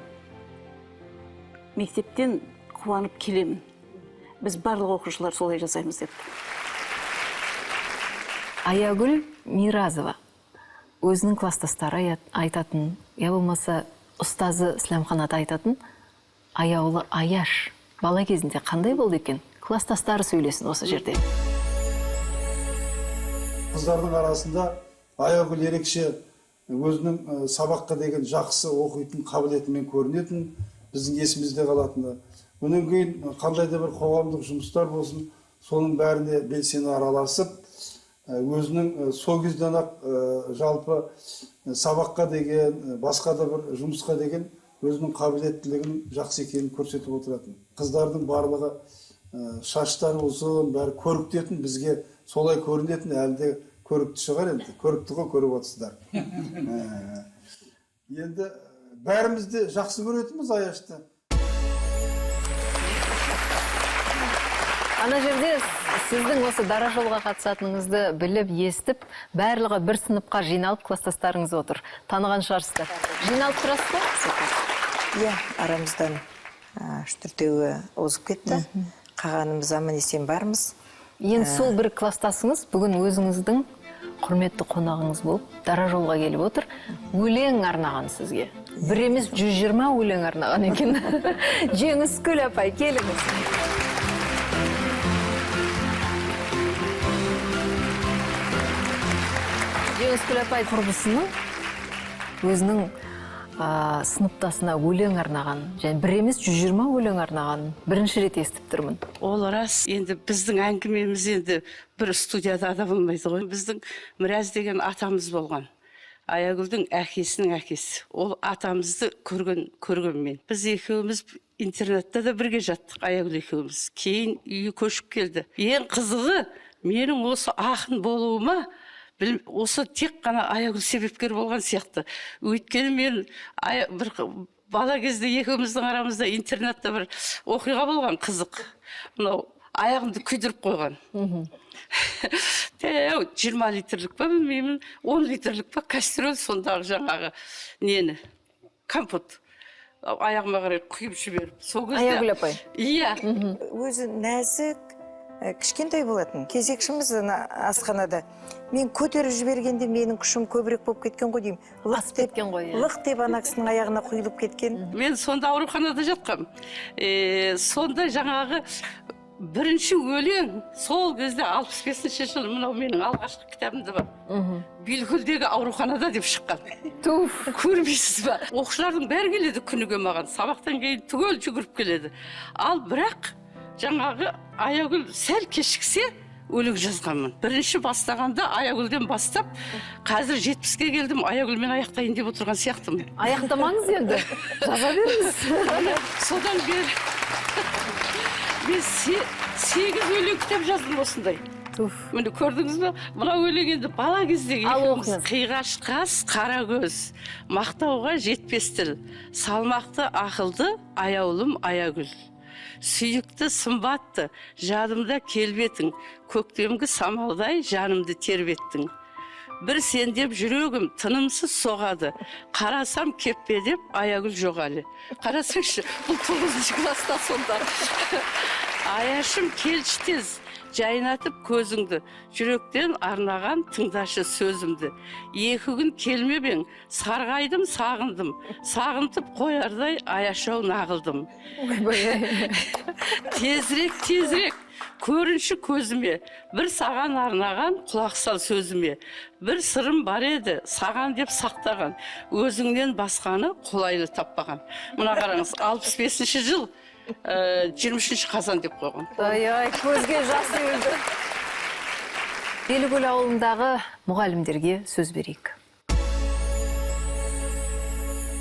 мектептен қуанып келемін. Біз барлық оқушылар солай жасаймыз деп. Аягүл Миразова өзінің кластастары айтатын, я болмаса ұстазы Сләмханат айтатын, аяулы Аяш бала кезінде қандай болды екен? Кластастары сөйлесін осы жерде. Қыздардың арасында Аягүл ерекше өзінің сабаққа деген жақсы оқитын қабілетімен көрінетін, біздің есімізде қалатыны. Онан кейін қандай да бір қоғамдық жұмыстар болсын, соның бәріне белсене араласып, өзінің сол кезден ақ жалпы сабаққа деген, басқа да бір жұмысқа деген өзінің қабілеттілігін жақсы екенін көрсетіп отыратын. Қыздардың барлығы шаштары ұзын, бәрі көріктетін, бізге солай көрінетін, әлде көрікті шығар енді. Көрікті ғой көріп отырсыздар. Енді бәріміз де жақсы көретінбіз Аяшты. Ана жерде сіздің осы дара жолға қатысатыныңызды біліп, естіп, барлығы бір сыныпқа жиналып кластастарыңыз отыр. Таныған шығарсыздар. Жиналып тұрасыз ба? Иә, арамыздан 3-4-еуі озып кетті. Қағанымыз аман-есен бармыз. Енді сол бір кластасыңыз бүгін өзіңіздің құрметті қонағыңыз болып, дара жолға келіп отыр. Өлең арнаған сізге. Бір емес 120 өлең арнаған екен. Жеңіскүл апай, келіңіз. Жеңіскүл апай құрбысының өзінің сыныптасына өлең арнаған, және бір емес 120 өлең арнаған бірінші рет естіп тұрмын. Ол рас, енді біздің әңгімеміз енді бір студияда да болмайды ғой. Біздің Міраз деген атамыз болған. Аягүлдің әкесінің әкесі. Ол атамызды көрген мен. Біз екеуміз интернетте да бірге жаттық, Аягүл екеуміз. Кейін үйге көшіп келді. Ең қызығы, менің осы ақын болуыма осы тек қана Аягүл себепкер болған сияқты. Өйткені мен бір бала кезде екеуміздің арамызда интернатта бір оқиға болған қызық. Мынау аяғымды күйдіріп қойған. 20 литрлік па білмеймін, 10 литрлік па кастрюль, сондағы жаңағы нені, компот. Аяғыма қарай құйып жіберіп. Аягүл апай. Иә. Өзі нәзік, кішкентай болатын. Кезекшіміз асханада. Мен көтеріп жібергенде менің күшім көбірек болып кеткен ғой деймін. Лық деп ана кісінің аяғына құйылып кеткен. Мен сонда ауруханада жатқам. Сонда жаңағы бірінші өлең сол кезде 65-ші жыл, мынау менің алғашқы кітабымда бар. Билгүлдегі ауруханада деп шыққан. Көрмейсіз ба? Оқушылардың бәрі келеді күніге маған. Сабақтан кейін түгел жүгіріп келеді. Ал бірақ жаңағы Аягүл сәл кешіксе өлең жазғанмын. Бірінші бастағанда Аягүлден бастап, қазір 70-ке келдім, Аягүлмен аяқтайын деп отырған сияқтымын. Аяқтамаңыз енді. Жаза беріңіз. Содан бері мен 8 өлең кітап жаздым осындай. Міне көрдіңіз бе? Мына өлең енді бала кездегі екеуміз. Қиғаш қас, қара көз, мақтауға жетпес тіл, салмақты ақылды аяулым Аягүл. Сүйікті сымбатты, жадымда келбетің, көктемгі самалдай жанымды тербеттің. Бір сен деп жүрегім тынымсыз соғады, қарасам кеппе деп Аягүл жоқ әлі. Қарасаңшы, бұл 9-шы класста сонда. Аяшым келші тез, жайнатып көзіңді, жүректен арнаған тыңдашы сөзімді. 2 күн келмебең, сарғайдым, сағындым, сағынтып қоярдай аяшау нағылдым. Тезірек, тезірек, көрінші көзіме, бір саған арнаған құлақ сал сөзіме. Бір сырым бар еді, саған деп сақтаған, өзіңнен басқаны қолайлы таппаған. Мұна қараңыз, 65-ші жыл, 23-ші қазан деп қойған. Ай, көзге жас үйілді. Белгілі ауылындағы мұғалімдерге сөз берейік.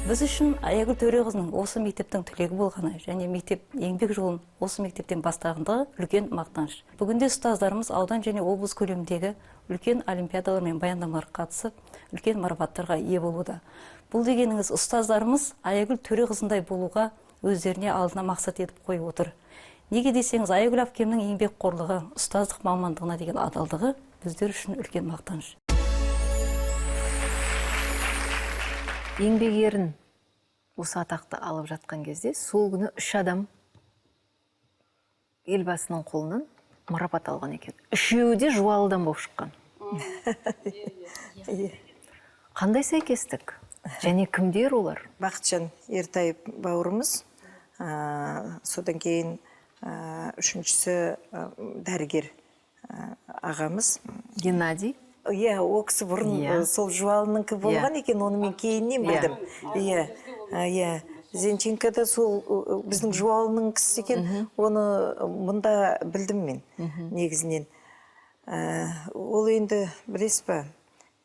Біз үшін Аягүл Төреқызының осы мектептің түлегі болғаны және мектеп еңбек жолын осы мектептен бастағандығы үлкен мақтаныш. Бүгінде ұстаздарымыз аудан және облыс көлеміндегі үлкен олимпиадалар мен баяндамаларға қатысып, үлкен марапаттарға ие болуда. Бұл дегеніңіз ұстаздарымыз Аягүл Төреқызындай болуға өздеріне алдына мақсат етіп қойып отыр. Неге десеңіз, Аягүл әпкемнің еңбек қорлығы, ұстаздық мамандығына деген адалдығы біздер үшін үлкен мақтаныш. Еңбек ерін осы атақты алып жатқан кезде, сол күні 3 адам елбасының қолынан марапат алған екен. 3-еуі де Жуалыдан болып шыққан. Қандай сәйкестік? Және кімдер олар? Бақытжан Ертаев бауырымыз, содан кейін 3-шісі дәрігер ағамыз. Геннадий. Иә, ол кісі бұрын сол Жуалыныкі болған екен, оны мен кейіннен білдім. Иә, Зенченко да сол біздің Жуалының кісі екен, оны мұнда білдім мен негізінен. Ол енді білесіз ба,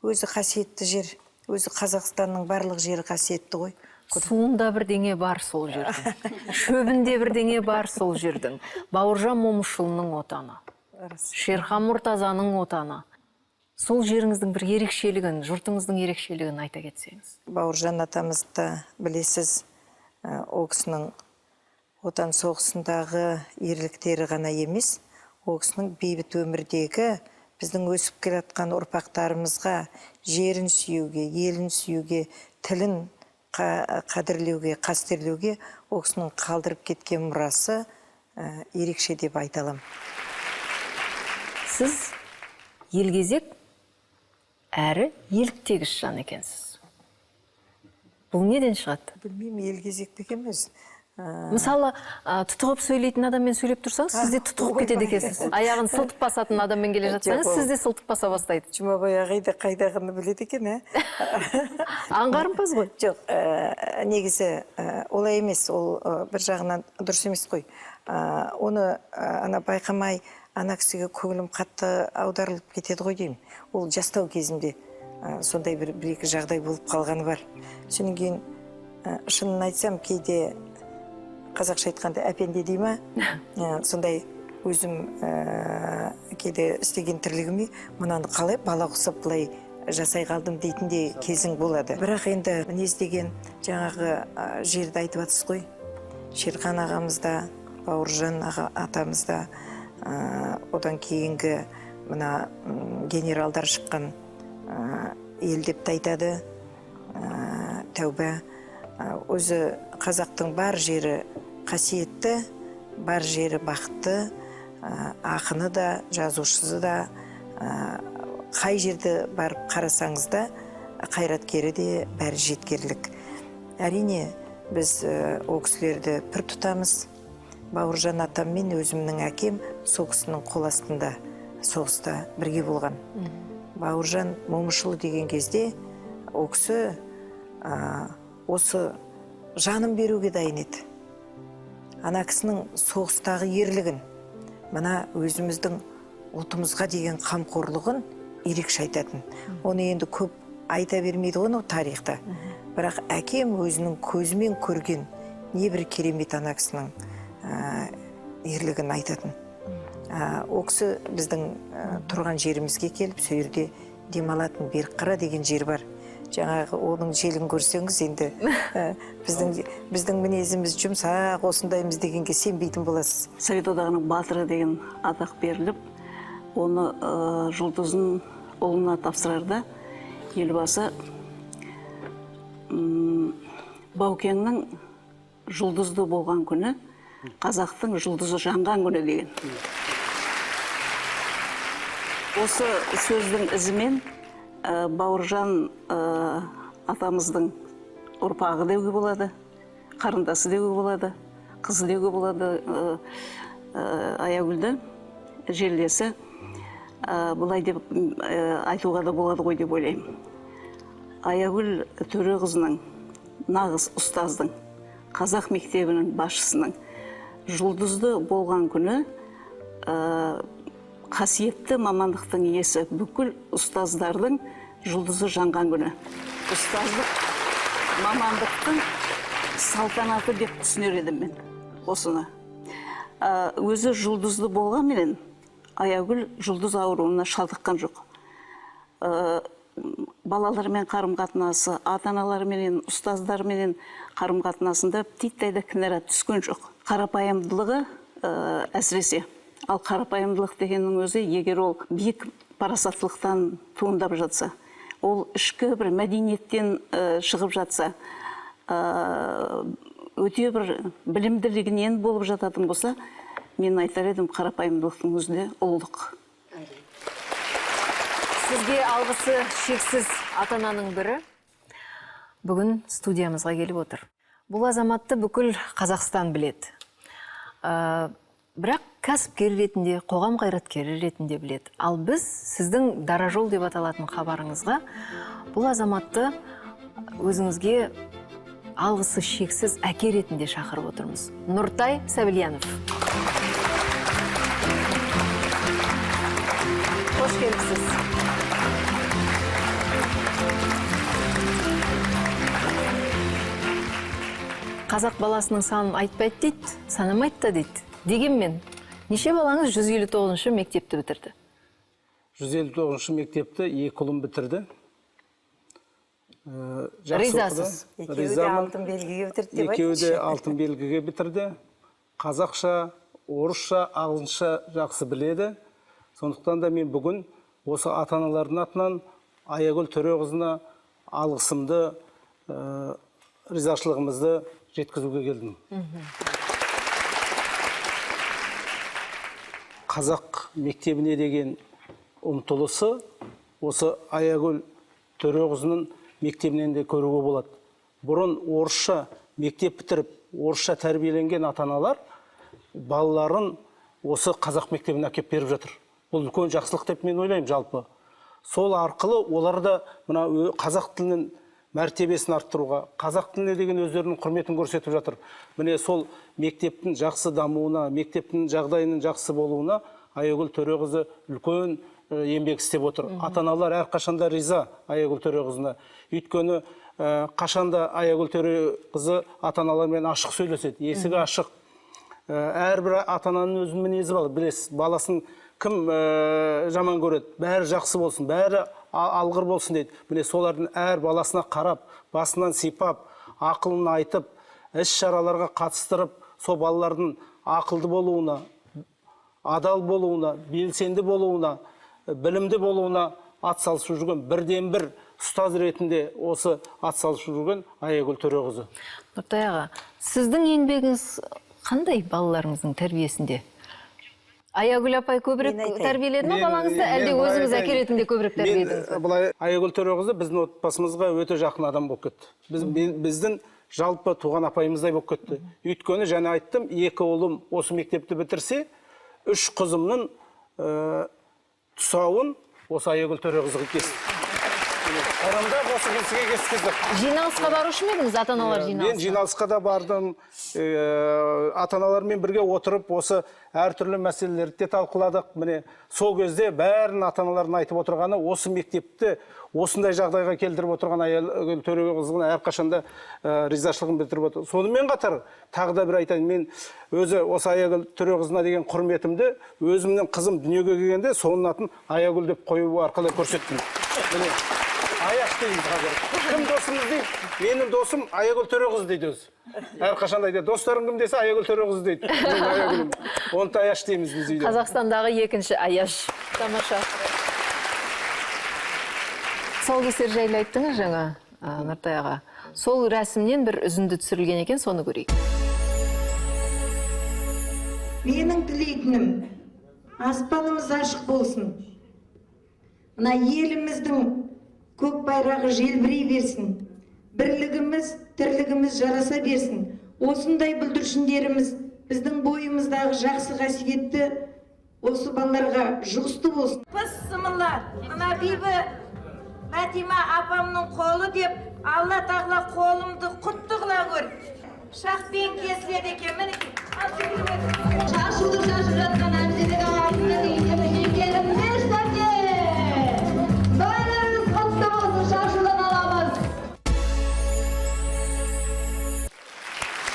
өзі қасиетті жер, өзі Қазақстанның барлық жері қасиетті ғой. Суында бірдеңе бар сол жердің. Шөбінде бірдеңе бар сол жердің. Бауыржан Момышұлының отаны. Шерхан Мұртазаның отаны. Сол жеріңіздің бір ерекшелігін, жұртыңыздың ерекшелігін айта кетсеңіз. Бауыржан атамызды білесіз, ол кісінің отан соғысындағы ерліктері ғана емес, ол кісінің бейбіт өмірдегі біздің өсіп келатқан ұрпақтарымызға жерін сүюге, елін сүюге, тілін қадірлеуге, қастерлеуге ол кісінің қалдырып кеткен мұрасы ерекше деп айталам. Сіз елгезек әрі еліктегіш жан екенсіз. Бұл неден шығады? Білмеймін, елгезек емес. Мысалы, тұтығып сөйлейтін адаммен сөйлеп тұрсаңыз, сіз де тұтығып кетеді екенсіз. Аяғын сылтып басатын адаммен келе жатсаңыз, сіз де сылтып баса бастайды. Жұмабай ағай да қайдағыны біледі екен, Аңғарымпаз ғой? Жоқ, негізі олай емес, ол бір жағынан дұрыс емес қой. Оны байқамай, ана кісіге көңілім қатты аударылып кетеді ғой деймін. Ол жастау кезімде сондай бір-екі жағдай болып қалғаны бар. Содан кейін шынын айтсам, кейде қазақша айтқанда әпенде дей ма, сондай өзім кейде істеген тірлігіме мынаны қалай бала құсап былай жасай қалдым дейтін де кезің болады. Бірақ енді мінез деген жаңағы жерді айтып жатсыз ғой. Шерхан ағамызда, Бауыржан атамызда, одан кейінгі мына генералдар шыққан ел деп те айтады. Тәуба. Өзі қазақтың бар жері қасиетті, бар жері бақытты, ақыны да, жазушысы да, қай жерді барып қарасаңыз да, қайраткері де бәрі жеткерлік. Әрине, біз ол кісілерді пір тұтамыз. Бауыржан атам мен өзімнің әкем сол кісінің қол астында соғыста бірге болған. Бауыржан Момышұлы деген кезде ол кісі осы жанын беруге дайын еді. Ана кісінің соғыстағы ерлігін, мына өзіміздің ұлтымызға деген қамқорлығын ерекше айтатын. Оны енді көп айта бермейді оны тарихта. Бірақ әкем өзінің көзімен көрген не бір керемет ана кісінің ерлігін айтатын. Ол кісі біздің тұрған жерімізге келіп, сол жерде демалатын Берікқара деген жер бар. Жаңағы оның желін көрсеңіз, енді біздің мінезіміз жұмсақ, осындаймыз дегенге сенбейтін боласыз. Совет одағының батыры деген атақ беріліп, оны Жұлдыздың ұлына тапсырарда елбасы Баукеңнің жұлдызды болған күні, қазақтың жұлдызы жанған күні деген. Осы сөздің ізімен Бауыржан атамыздың ұрпағы деуге болады, қарындасы деуге болады, қызы деуге болады. Аягүлді жерлесі бұлай деп айтуға да болады ғой деп ойлаймын. Аягүл Төреқызының, нағыз ұстаздың, қазақ мектебінің басшысының жұлдызды болған күні қасиетті мамандықтың иесі бүкіл ұстаздардың жұлдызы жанған күні. Ұстаздық мамандықтың салтанаты деп түсінер едім мен осыны. Өзі жұлдызды болғанменен Аягүл жұлдыз ауруына шалдыққан жоқ. Балалармен қарым-қатынасы, ата-аналармен, ұстаздармен қарым-қатынасында титтейді кінәрат түскен жоқ. Қарапайымдылығы әсіресе. Ал қарапайымдылық дегеннің өзі, егер ол биік парасаттылықтан туындап жатса, ол ішкі бір мәдениеттен шығып жатса, өте бір білімділігінен болып жататын болса, мен айтар едім, қарапайымдылықтың өзінде ұлылық. Сізге алғысы шексіз ата-ананың бірі бүгін студиямызға келіп отыр. Бұл азаматты бүкіл Қазақстан біледі. Бірақ кәсіпкер ретінде, қоғам қайраткері ретінде біледі. Ал біз сіздің дара жол деп аталатын хабарыңызға бұл азаматты өзіңізге алғысы шексіз әке ретінде шақырып отырмыз. Нұртай Сәбильянов. Қош келіпсіз. Қазақ баласының санын айтпайды дейді, санамайды да дейді. Дегенмен, неше балаңыз 159-шы мектепті бітірді? 159-шы мектепті 2 ұлым бітірді. Ризасыз? Екеуі де алтын белгіге бітірді деп айтшы. Екеуі де алтын белгіге бітірді. Қазақша, орысша, ағылшынша жақсы біледі. Сондықтан да мен бүгін осы ата-аналардың атынан Аягүл Төреқызына алғысымды, ризашылығымызды жеткізуге келдім. Қазақ мектебіне деген ұмтылысы осы Аягүл Төреқызының мектебінен де көруге болады. Бұрын орысша мектеп бітіріп, орысша тәрбиеленген ата-аналар балаларын осы қазақ мектебіне әкеп беріп жатыр. Бұл үлкен жақсылық деп мен ойлаймын жалпы. Сол арқылы олар да мына қазақ тілінің мәртебесін арттыруға, қазақ тіліне деген өздерінің құрметін көрсетіп жатыр. Міне сол мектептің жақсы дамуына, мектептің жағдайының жақсы болуына Аягүл Төреқызы үлкен еңбек істеп отыр. Ата-аналар әрқашанда риза Аягүл Төреқызына. Өйткені қашанда Аягүл Төреқызы ата-аналармен ашық сөйлеседі, есігі ашық. әрбір ата-ананың өзінің мінезі бар, білесіз, баласын кім жаман көреді, бәрі жақсы болсын, бәрі алғыр болсын дейді. Міне солардың әр баласына қарап, басынан сипап, ақылын айтып, іс-шараларға қатыстырып, сол балалардың ақылды болуына, адал болуына, белсенді болуына, білімді болуына атсалысып жүрген, бірден бір ұстаз ретінде осы атсалысып жүрген Аягүл Төреқызы. Нұртай аға, сіздің еңбегіңіз қандай балаларыңыздың тәрбиесінде? Аягүл апай көбірек тәрбиеледі ме балаңызды, әлде өзіңіз әке ретінде көбірек тәрбиеледіңіз бе? Былай, Аягүл Төреқызы біздің отбасымызға өте жақын адам болып кетті. Біздің жалпы туған апайымыздай болып кетті. Өйткені жаңа айттым, 2 ұлым осы мектепті бітірсе, 3 қызымның тұсауын осы Аягүл Төреқызыға кесті. Қарамда осы кісіге кескіздік. Жиналысқа барушы ма едіңіз, ата-аналар жиналысқа? Мен жиналысқа да бардым. Ата-аналармен бірге отырып, осы әртүрлі мәселелерді де талқыладық. Міне, сол кезде бәрін ата-аналардың айтып отырғаны, осы мектепті осындай жағдайға келтіріп отырған Аягүл Төреқызына әрқашанда ризашылығын білдіріп отыр. Сонымен қатар, тағы да бір айтайын, мен өзі осы Аягүл Төреқызына деген құрметімді өзімнің қызым дүниеге келгенде соның атын Аягүл деп қою арқылы көрсеттім. Міне, Аяқ дейміз қазір. Кім досымыз дейді? Менің досым Аягүл Төреқызы дейді өзі. Әрқашанда айтады, достарың кім десе Аягүл Төреқызы дейді. Мен Аягүлім. Оны Аяш дейміз біз үйде. Қазақстандағы екінші Аяш. Тамаша. Тұсаукесер жайлы айттыңыз жаңа, Нұртай аға. Сол рәсімнен бір үзінді түсірілген екен, соны көрейік. Менің тілейтінім, аспанымыз ашық болсын. Мына еліміздің көк байрағы желбірей берсін. Бірлігіміз, тірлігіміз жараса берсін. Осындай бүлдіршіндеріміз біздің бойымыздағы жақсы қасиетті осы балаларға жұғысты болсын. Пысымылар, мына бейбі Мәтима апамның қолы деп, Алла тағала қолымды құтты қыла көр. Шақпен кесіледі екен, мінеке. Шашылып жатқан әмзелік ағасына дейін келімдер сәте. Бәріңіз құтты болсын, шашылын аламыз.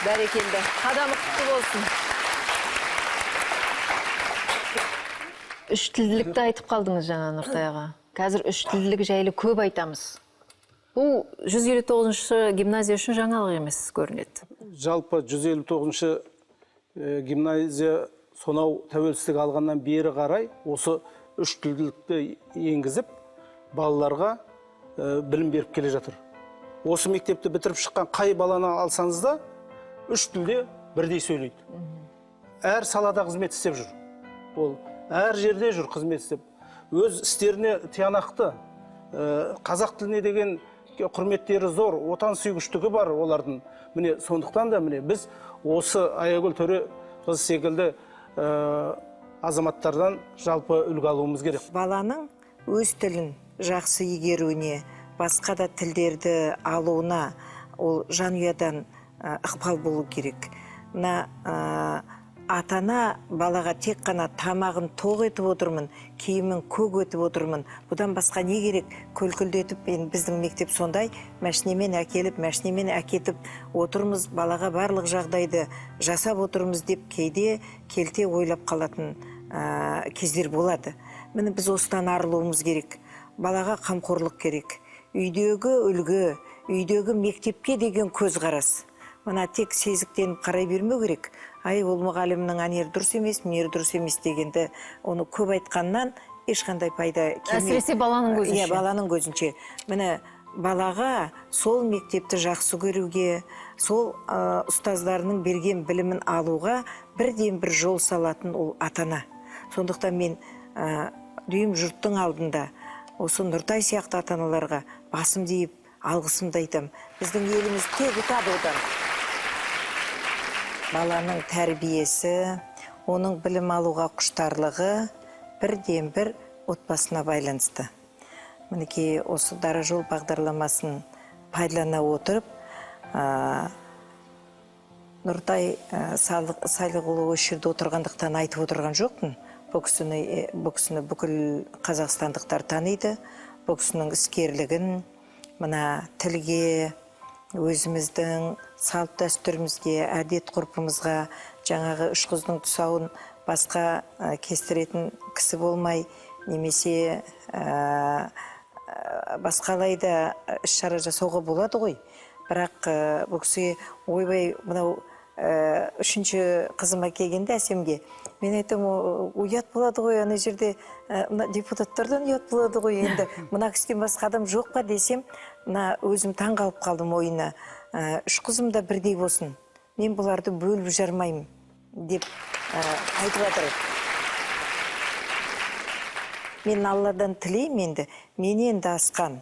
Бәрекелді. Қадамы құтты болсын. Үш тілділікті айтып қалдыңыз жаңа, Нұртай аға. Қазір үш тілділік жайлы көп айтамыз. Бұл 159-шы гимназия үшін жаңалық емес көрінеді. Жалпы 159-шы гимназия сонау тәуелсіздік алғаннан бері қарай осы үш тілділікті енгізіп, балаларға білім беріп келе жатыр. Осы мектепті бітіріп шыққан қай баланы алсаңыз да, үш тілде бірдей сөйлейді. Әр салада қызмет істеп жүр. Ол әр жерде жүр қызмет істеп. Өз істеріне тиянақты, қазақ тіліне деген құрметтері зор, отан сүйгіштігі бар олардың. Міне, сондықтан да міне біз осы Аягүл Төреқызы секілді азаматтардан жалпы үлгі алуымыз керек. Баланың өз тілін жақсы игеруіне, басқа да тілдерді алуына ол жанұядан ықпал болу керек. Мына ата-ана балаға тек қана тамағын тоқ етіп отырмын, киімін көк етіп отырмын. Бұдан басқа не керек? Көлкілдетіп, біздің мектеп сондай, мәшінемен әкеліп, мәшінемен әкетіп отырмыз, балаға барлық жағдайды жасап отырмыз деп кейде келте ойлап қалатын кездер болады. Міне біз осыдан арылуымыз керек. Балаға қамқорлық керек. Үйдегі үлгі, үйдегі мектепке деген көзқарас. Мына тек сезіктен қарай бермеу керек. Ай, ол мұғалімнің әнері дұрыс емес, мінері дұрыс емес дегенді, оны көп айтқаннан ешқандай пайда келмейді. Әсіресе баланың көзінше. Иә, баланың көзінше. Міне, балаға сол мектепті жақсы көруге, сол ұстаздарының берген білімін алуға бірден бір жол салатын ол ата-ана. Сондықтан мен дүйім жұрттың алдында осы Нұртай сияқты ата-аналарға басым дейіп, алғысымды айтам. Біздің еліміз тек ұтады одан. Баланың тәрбиесі, оның білім алуға құштарлығы бірден бір отбасына байланысты. Мінекей осы дара жол бағдарламасын пайдалана отырып, Нұртай Сайлықұлы осы жерде отырғандықтан айтып отырған жоқпын. Бұл кісіні бүкіл қазақстандықтар таниды. Бұл кісінің іскерлігін, мына тілге, өзіміздің салт дәстүрімізге, әдет ғұрпымызға, жаңағы үш қыздың тұсауын басқа кестіретін кісі болмай, немесе басқалай да іс-шара жасауға болады ғой. Бірақ бұл кісіге ойбай, мынау үшінші қызыма келгенде, Әсемге, мен айтам, ұят болады ғой, ана жерде депутаттардан ұят болады ғой, енді мына кісіден басқа адам жоқ па десем, өзім таң қалып қалдым ойына. Үш қызым да бірдей болсын, мен бұларды бөліп жармаймын деп айтып жатыр. Мен Алладан тілеймін енді, мен енді асқан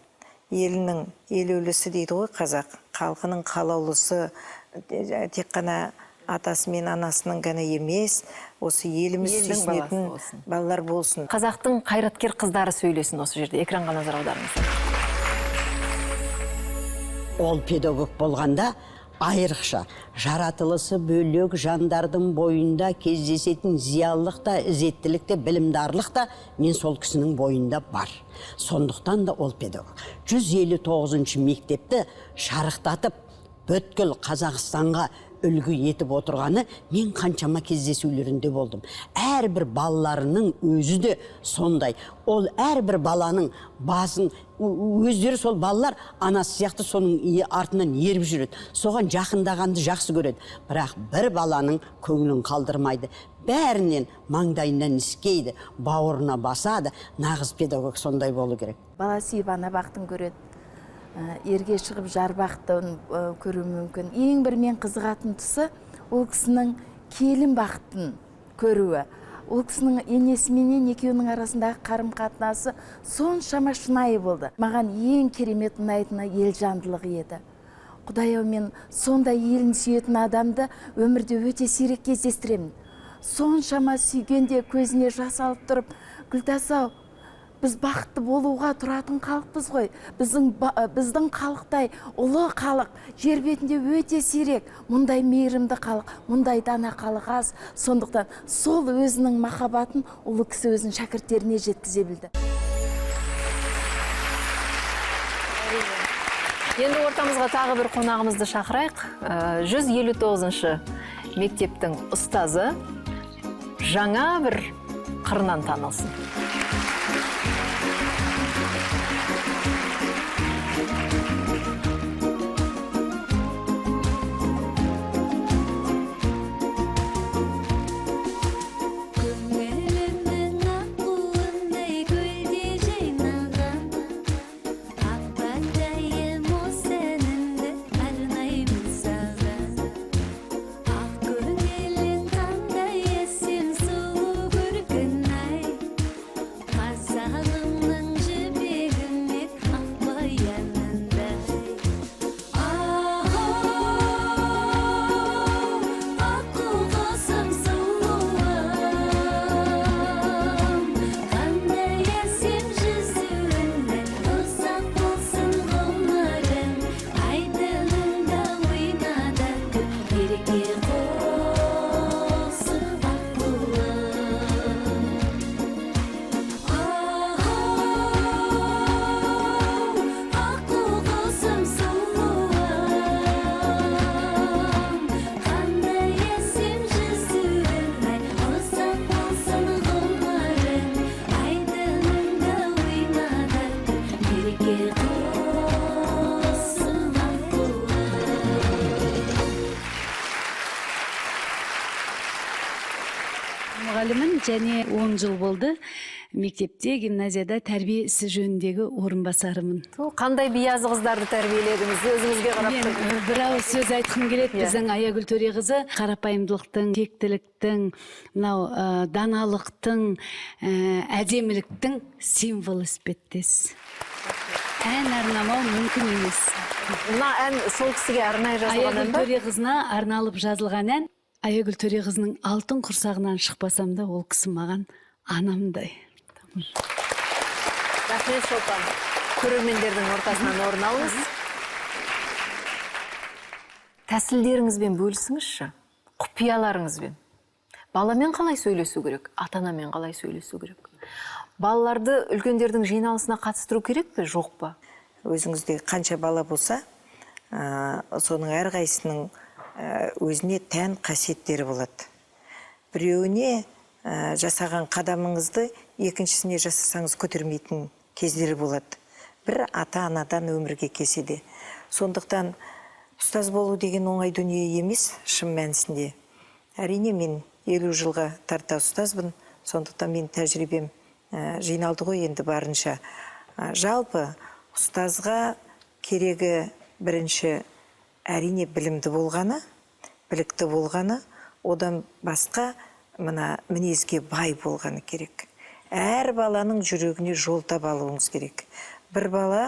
елінің елеулісі дейді ғой қазақ, халқының қалаулысы, тек қана атасы мен анасының ғана емес, осы еліміз сүйсінетін балалар болсын. Қазақтың қайраткер қыздары сөйлесін осы жерде, экранға назар аударыңыз. Ол педагог болғанда айрықша жаратылысы бөлек жандардың бойында кездесетін зиялылық та, ізеттілік те, білімдарлық та мен сол кісінің бойында бар. Сондықтан да ол педагог 159 мектепті шарықтатып бүткіл Қазақстанға үлгі етіп отырғаны мен қаншама кездесулерінде болдым. Әрбір балаларының өзі де сондай. Ол әрбір баланың басын, өздері сол балалар анасы сияқты соның артынан еріп жүреді. Соған жақындағанды жақсы көреді. Бірақ бір баланың көңілін қалдырмайды. Бәрінен маңдайынан іскейді, бауырына басады. Нағыз педагог сондай болу керек. Бала сүйіп ана бақтын көреді. Ерге шығып жар бақтын көру мүмкін. Ең бір мен қызығатын тұсы ол кісінің келін бақтын көруі. Ол кісінің енесіменен екеуінің арасындағы қарым қатынасы соншама шынайы болды. Маған ең керемет ұнайтыны елжандылығы еді. Құдай-ау, мен сондай елін сүйетін адамды өмірде өте сирек кездестіремін. Соншама сүйгенде көзіне жас алып тұрып, Гүлтас-ау, біз бақытты болуға тұратын халықпыз ғой. Біздің халықтай ұлы халық жер бетінде өте сирек. Мұндай мейірімді халық, мұндай дана халық аз. Сондықтан сол өзінің махаббатын ұлы кісі өзінің шәкірттеріне жеткізе білді. Енді ортамызға тағы бір қонағымызды шақырайық. 159-шы мектептің ұстазы жаңа бір қырынан танылсын. Мұғалімін және 10 жыл болды. Мектепте, гимназияда тәрбие ісі жөніндегі орынбасарымын. Қандай биязы қыздарды тәрбиеледіңіз? Өзіңізге қарап тұрып. Мен бір ауыз сөз айтқым келеді. Біздің Аягүл Төреқызы қарапайымдылықтың, тектіліктің, мынау даналықтың, әдеміліктің символы іспеттес. Ән арнамау мүмкін емес. Мына ән сол кісіге арнай жазылған ән ба? Аягүл Төреқызына арналып жазылған ән. Аягүл Төреқызының алтын құрсағынан шықпасам да, ол кісі маған анамдай. Рахмет Шолпан. Көрермендердің ортасынан орын алыңыз. Тәсілдеріңізбен бөлісіңізші, құпияларыңызбен. Баламен қалай сөйлесу керек, ата-анамен қалай сөйлесу керек? Балаларды үлкендердің жиналысына қатыстыру керек пе, жоқ па? Өзіңізде қанша бала болса, соның әрқайсының өзіне тән қасиеттері болады. Біреуіне жасаған қадамыңызды екіншісіне жасасаңыз көтермейтін кездері болады. Бір ата-анадан өмірге келсе де. Сондықтан ұстаз болу деген оңай дүние емес, шын мәнісінде. Әрине мен 50 жылға тарта ұстазбын, сондықтан мен тәжірибем жиналды ғой енді барынша. Жалпы ұстазға керегі бірінші әрине білімді болғаны, білікті болғаны, одан басқа мына мінезге бай болғаны керек. Әр баланың жүрегіне жол таба алуыңыз керек. Бір бала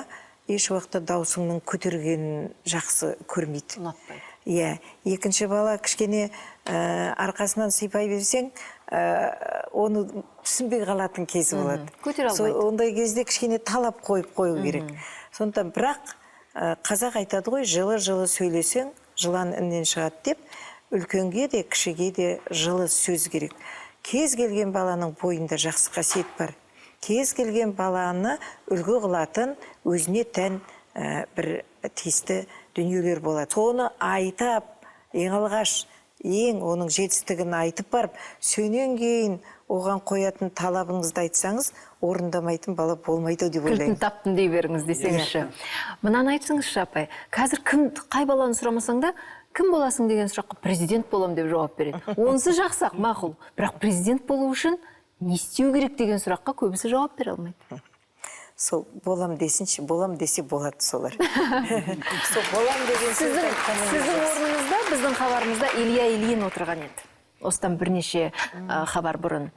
еш уақытта даусыңның көтергенін жақсы көрмейді. Ұнатпайды. Иә, екінші бала кішкене арқасынан сипай берсең, оны түсінбей қалатын кезі болады. Көтере алмайды. Ондай кезде кішкене талап қойып қою керек. Сондықтан бірақ қазақ айтады ғой, жылы-жылы сөйлесең, жылан іннен шығады деп, үлкенге де, кішіге де жылы сөз керек. Кез келген баланың бойында жақсы қасиет бар. Кез келген баланы үлгі қылатын өзіне тән бір тиісті дүниелер болады. Соны айтап, ең алғаш, ең оның жетістігін айтып барып, сөнен кейін оған қоятын талабыңызды айтсаңыз, орындамайтын бала болмайды деп ойлаймын. Кілтін таптым дей беріңіз десеңізші. Мынаны айтсыңызшы апай, қазір қай баланы сұрамасаң да, кім боласың деген сұраққа президент болам деп жауап береді. Онысы жақсақ, мақұл. Бірақ президент болу үшін не істеу керек деген сұраққа көбісі жауап бере алмайды. Сол болам десінші, болам десе болады солар. Сол болам деген Сіздің орныңызда, біздің хабарымызда Илья Ильин отырған еді. Осыдан бірнеше хабар бұрын.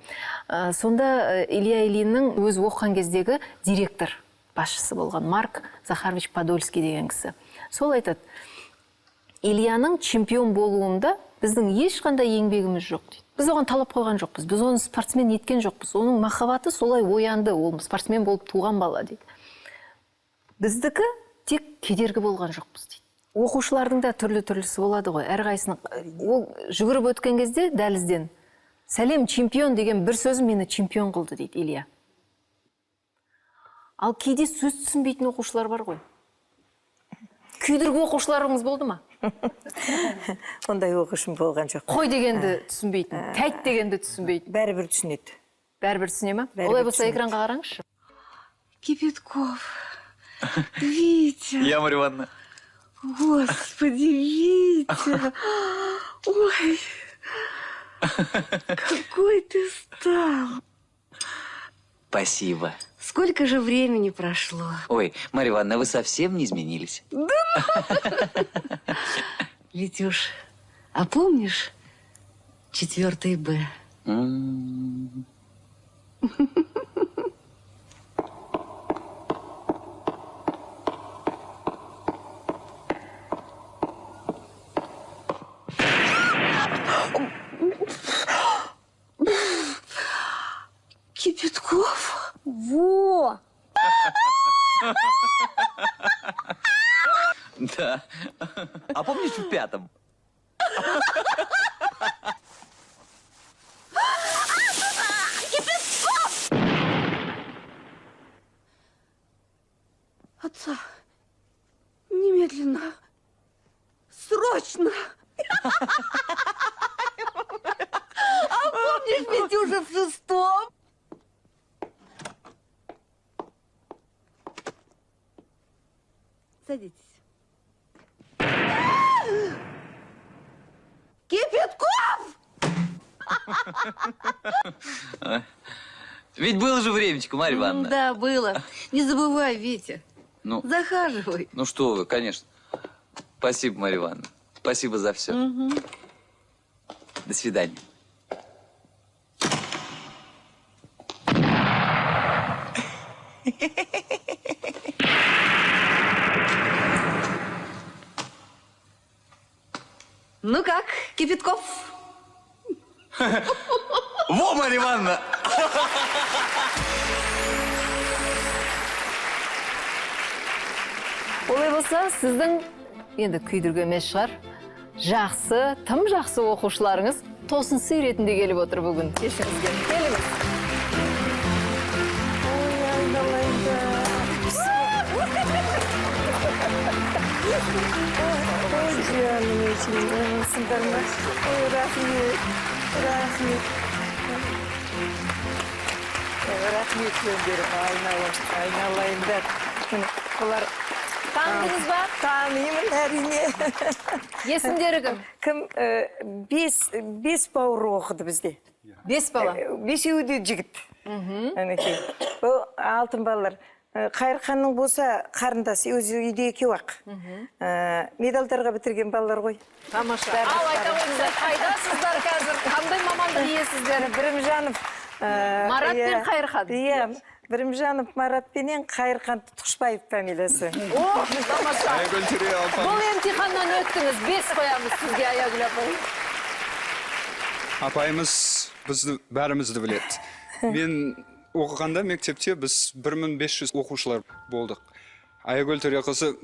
Сонда Илья Ильиннің өз оқыған кездегі директор басшысы болған Марк Захарович Подольский деген кісі. Сол айтады, Ильяның чемпион болуында біздің ешқандай еңбегіміз жоқ дейді. Біз оған талап қойған жоқпыз, біз оны спортсмен еткен жоқпыз. Оның махаббаты солай оянды, ол спортсмен болып туған бала дейді. Біздікі тек кедергі болған жоқпыз дейді. Оқушылардың да түрлі-түрлісі болады ғой. Әрқайсының ол жүгіріп өткен кезде дәлізден сәлем чемпион деген бір сөзі мені чемпион қылды дейді Илья. Ал кейде сөз түсінбейтін оқушылар бар ғой. Күйдіргі оқушыларыңыз болды ма? Ондай оқушым болған жоқ. Қой дегенді түсінбейтін, тәйт дегенді түсінбейтін. Бәрібір түсінеді. Бәрібір түсіне ма? Олай болса экранға қараңызшы. Кипятков, Витя. Я, Марья Ивановна. Господи, Витя. Ой, какой ты стал. Спасибо. Сколько же времени прошло? Ой, Марья Ивановна, вы совсем не изменились. Витюш, а помнишь 4 Б? Кипятков? Во! Да. А помнишь в 5? Кипятков! Отца, немедленно, срочно! А помнишь, ведь уже в 6? Садитесь. Кипятков! Ведь было же времечко, Марья Ивановна. Да, было. Не забывай, Витя. Ну, захаживай. Ну что вы, конечно. Спасибо, Марья Ивановна. Спасибо за все. До свидания. Ну как, Кипятков? Во, Марья Ивановна! Олай болса, сіздің енді күйдіргі емес шығар, жақсы, тым жақсы оқушыларыңыз тосын сый ретінде келіп отыр бүгін. Кешіңізге. Келіңіз. Ой, айналайын. Сындар ма? Ой, рахмет. Рахмет. Рахмет сөндерім, айналайындар. Бұлар Таныдыңыз ба? Танимын, әрине. Есімдері кім? Кім? Бес бауыр оқыды бізде. 5 бала? Бесеуі де жігіт. Әнекей. Бұл алтын балалар. Қайырханның болса қарындасы, өзі үйде екеу-ақ. Медалдарға бітірген балалар ғой. Тамаша. Ал айта қойыңыздар, қайдасыздар қазір? Қандай мамандық иесіздер? Бірімжанов. Марат пен Қайырхан. Иә, Бірімжанов Марат пенен Қайырхан Тұтқышбаев фамилиясы. О, тамаша. Бұл емтиханнан өттіңіз, 5 қоямыз сізге, Аягүл апай. Апайымыз бізді бәрімізді біледі. Мен оқығанда мектепте біз 1500 оқушылар болдық. Аягүл Төреқызы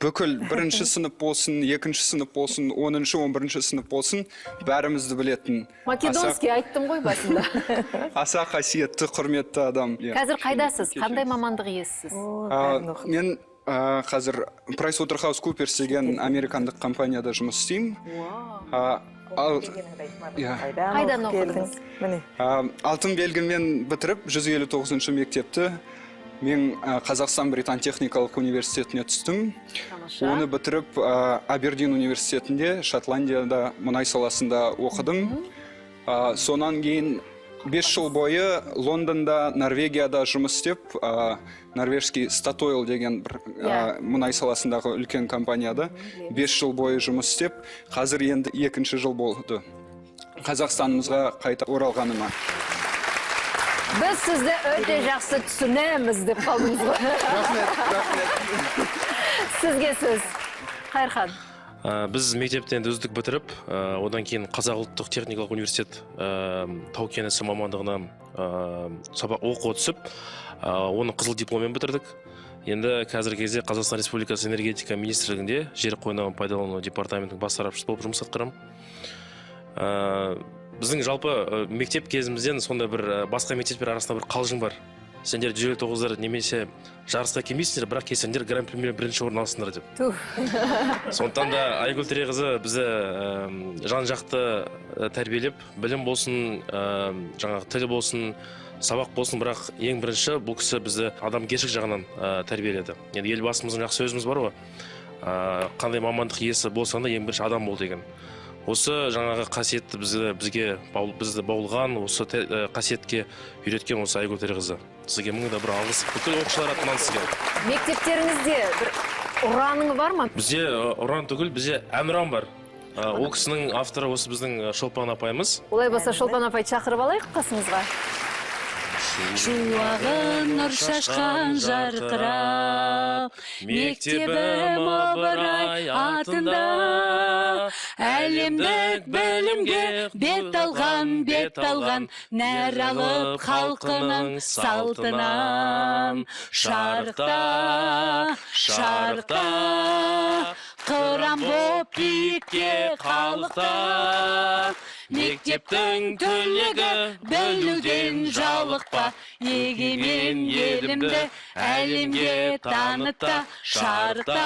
бүкіл 1-ші сынып болсын, 2-ші сынып болсын, 10-ші, 11-ші сынып болсын, бәрімізді білетін. Македонский айттым ғой басында. Аса қасиетті, құрметті адам. Қазір қайдасыз? Қандай мамандық иесісіз? Мен қазір PricewaterhouseCoopers деген американдық компанияда жұмыс істеймін. Қайдан оқыдыңыз? Алтын белгімен бітіріп, 159-ші мектепті мен Қазақстан Британ техникалық университетіне түстім. Оны бітіріп, Абердин университетінде, Шотландияда мұнай саласында оқыдым. Сонан кейін 5 жыл бойы Лондонда, Норвегияда жұмыс істеп, норвежский Statoil деген бір мұнай саласындағы үлкен компанияда 5 жыл бойы жұмыс істеп, қазір енді 2-ші жыл болды. Қазақстанымызға қайта оралғаныма. Біз сізді өте жақсы түсінеміз деп қалдыңыз ғой. Рахмет. Сізге сөз. Қайырхан. Біз мектептен үздік бітіріп, одан кейін Қазақ ұлттық техникалық университет тау-кен ісі мамандығына оқуға түсіп, оны қызыл дипломмен бітірдік. Енді қазіргі кезде Қазақстан Республикасы энергетика министрлігінде жер қойнауын пайдалану департаментінің бас сарапшысы болып жұмыс атқарамын. Біздің жалпы мектеп кезімізден сонда бір басқа мектептер арасында бір қалжың бар. Сендер 159-дар немесе жарысқа келмейсіңдер, бірақ келсеңдер гран-примен 1-ші орын алсыңдар деп. Сондықтан да Аягүл Төреқызы бізді жан-жақты тәрбиелеп, білім болсын, жаңағы тілі болсын, сабақ болсын, бірақ ең бірінші бұл кісі бізді адамгершілік жағынан тәрбиеледі. Енді елбасымыздың жақсы сөзіміз бар ғой, қандай мамандық иесі болсаң да ең бірінші адам бол деген. Осы жаңағы қасиетті бізді баулған, осы қасиетке үйреткен осы Аягүл Төреқызы. Сізге мың да бір алғыс, бүкіл оқушылар атынан сізге. Мектептеріңізде бір ұраныңы бар ма? Бізде ұран түгіл, бізде әнұран бар. Ол кісінің авторы осы біздің Шолпан апайымыз. Олай болса Шолпан апай шақырып алайық қасымызға. Шуағы нұр шашқан жарқырап, мектебім ыбырай атында, әлемдік білімге бет алған, нәр алып халқының салтынан. Шарықта, қыран боп биікке қалықта, мектептің түлегі білуден жалықпа, егемен елімді әлемге танытта. Шарықта.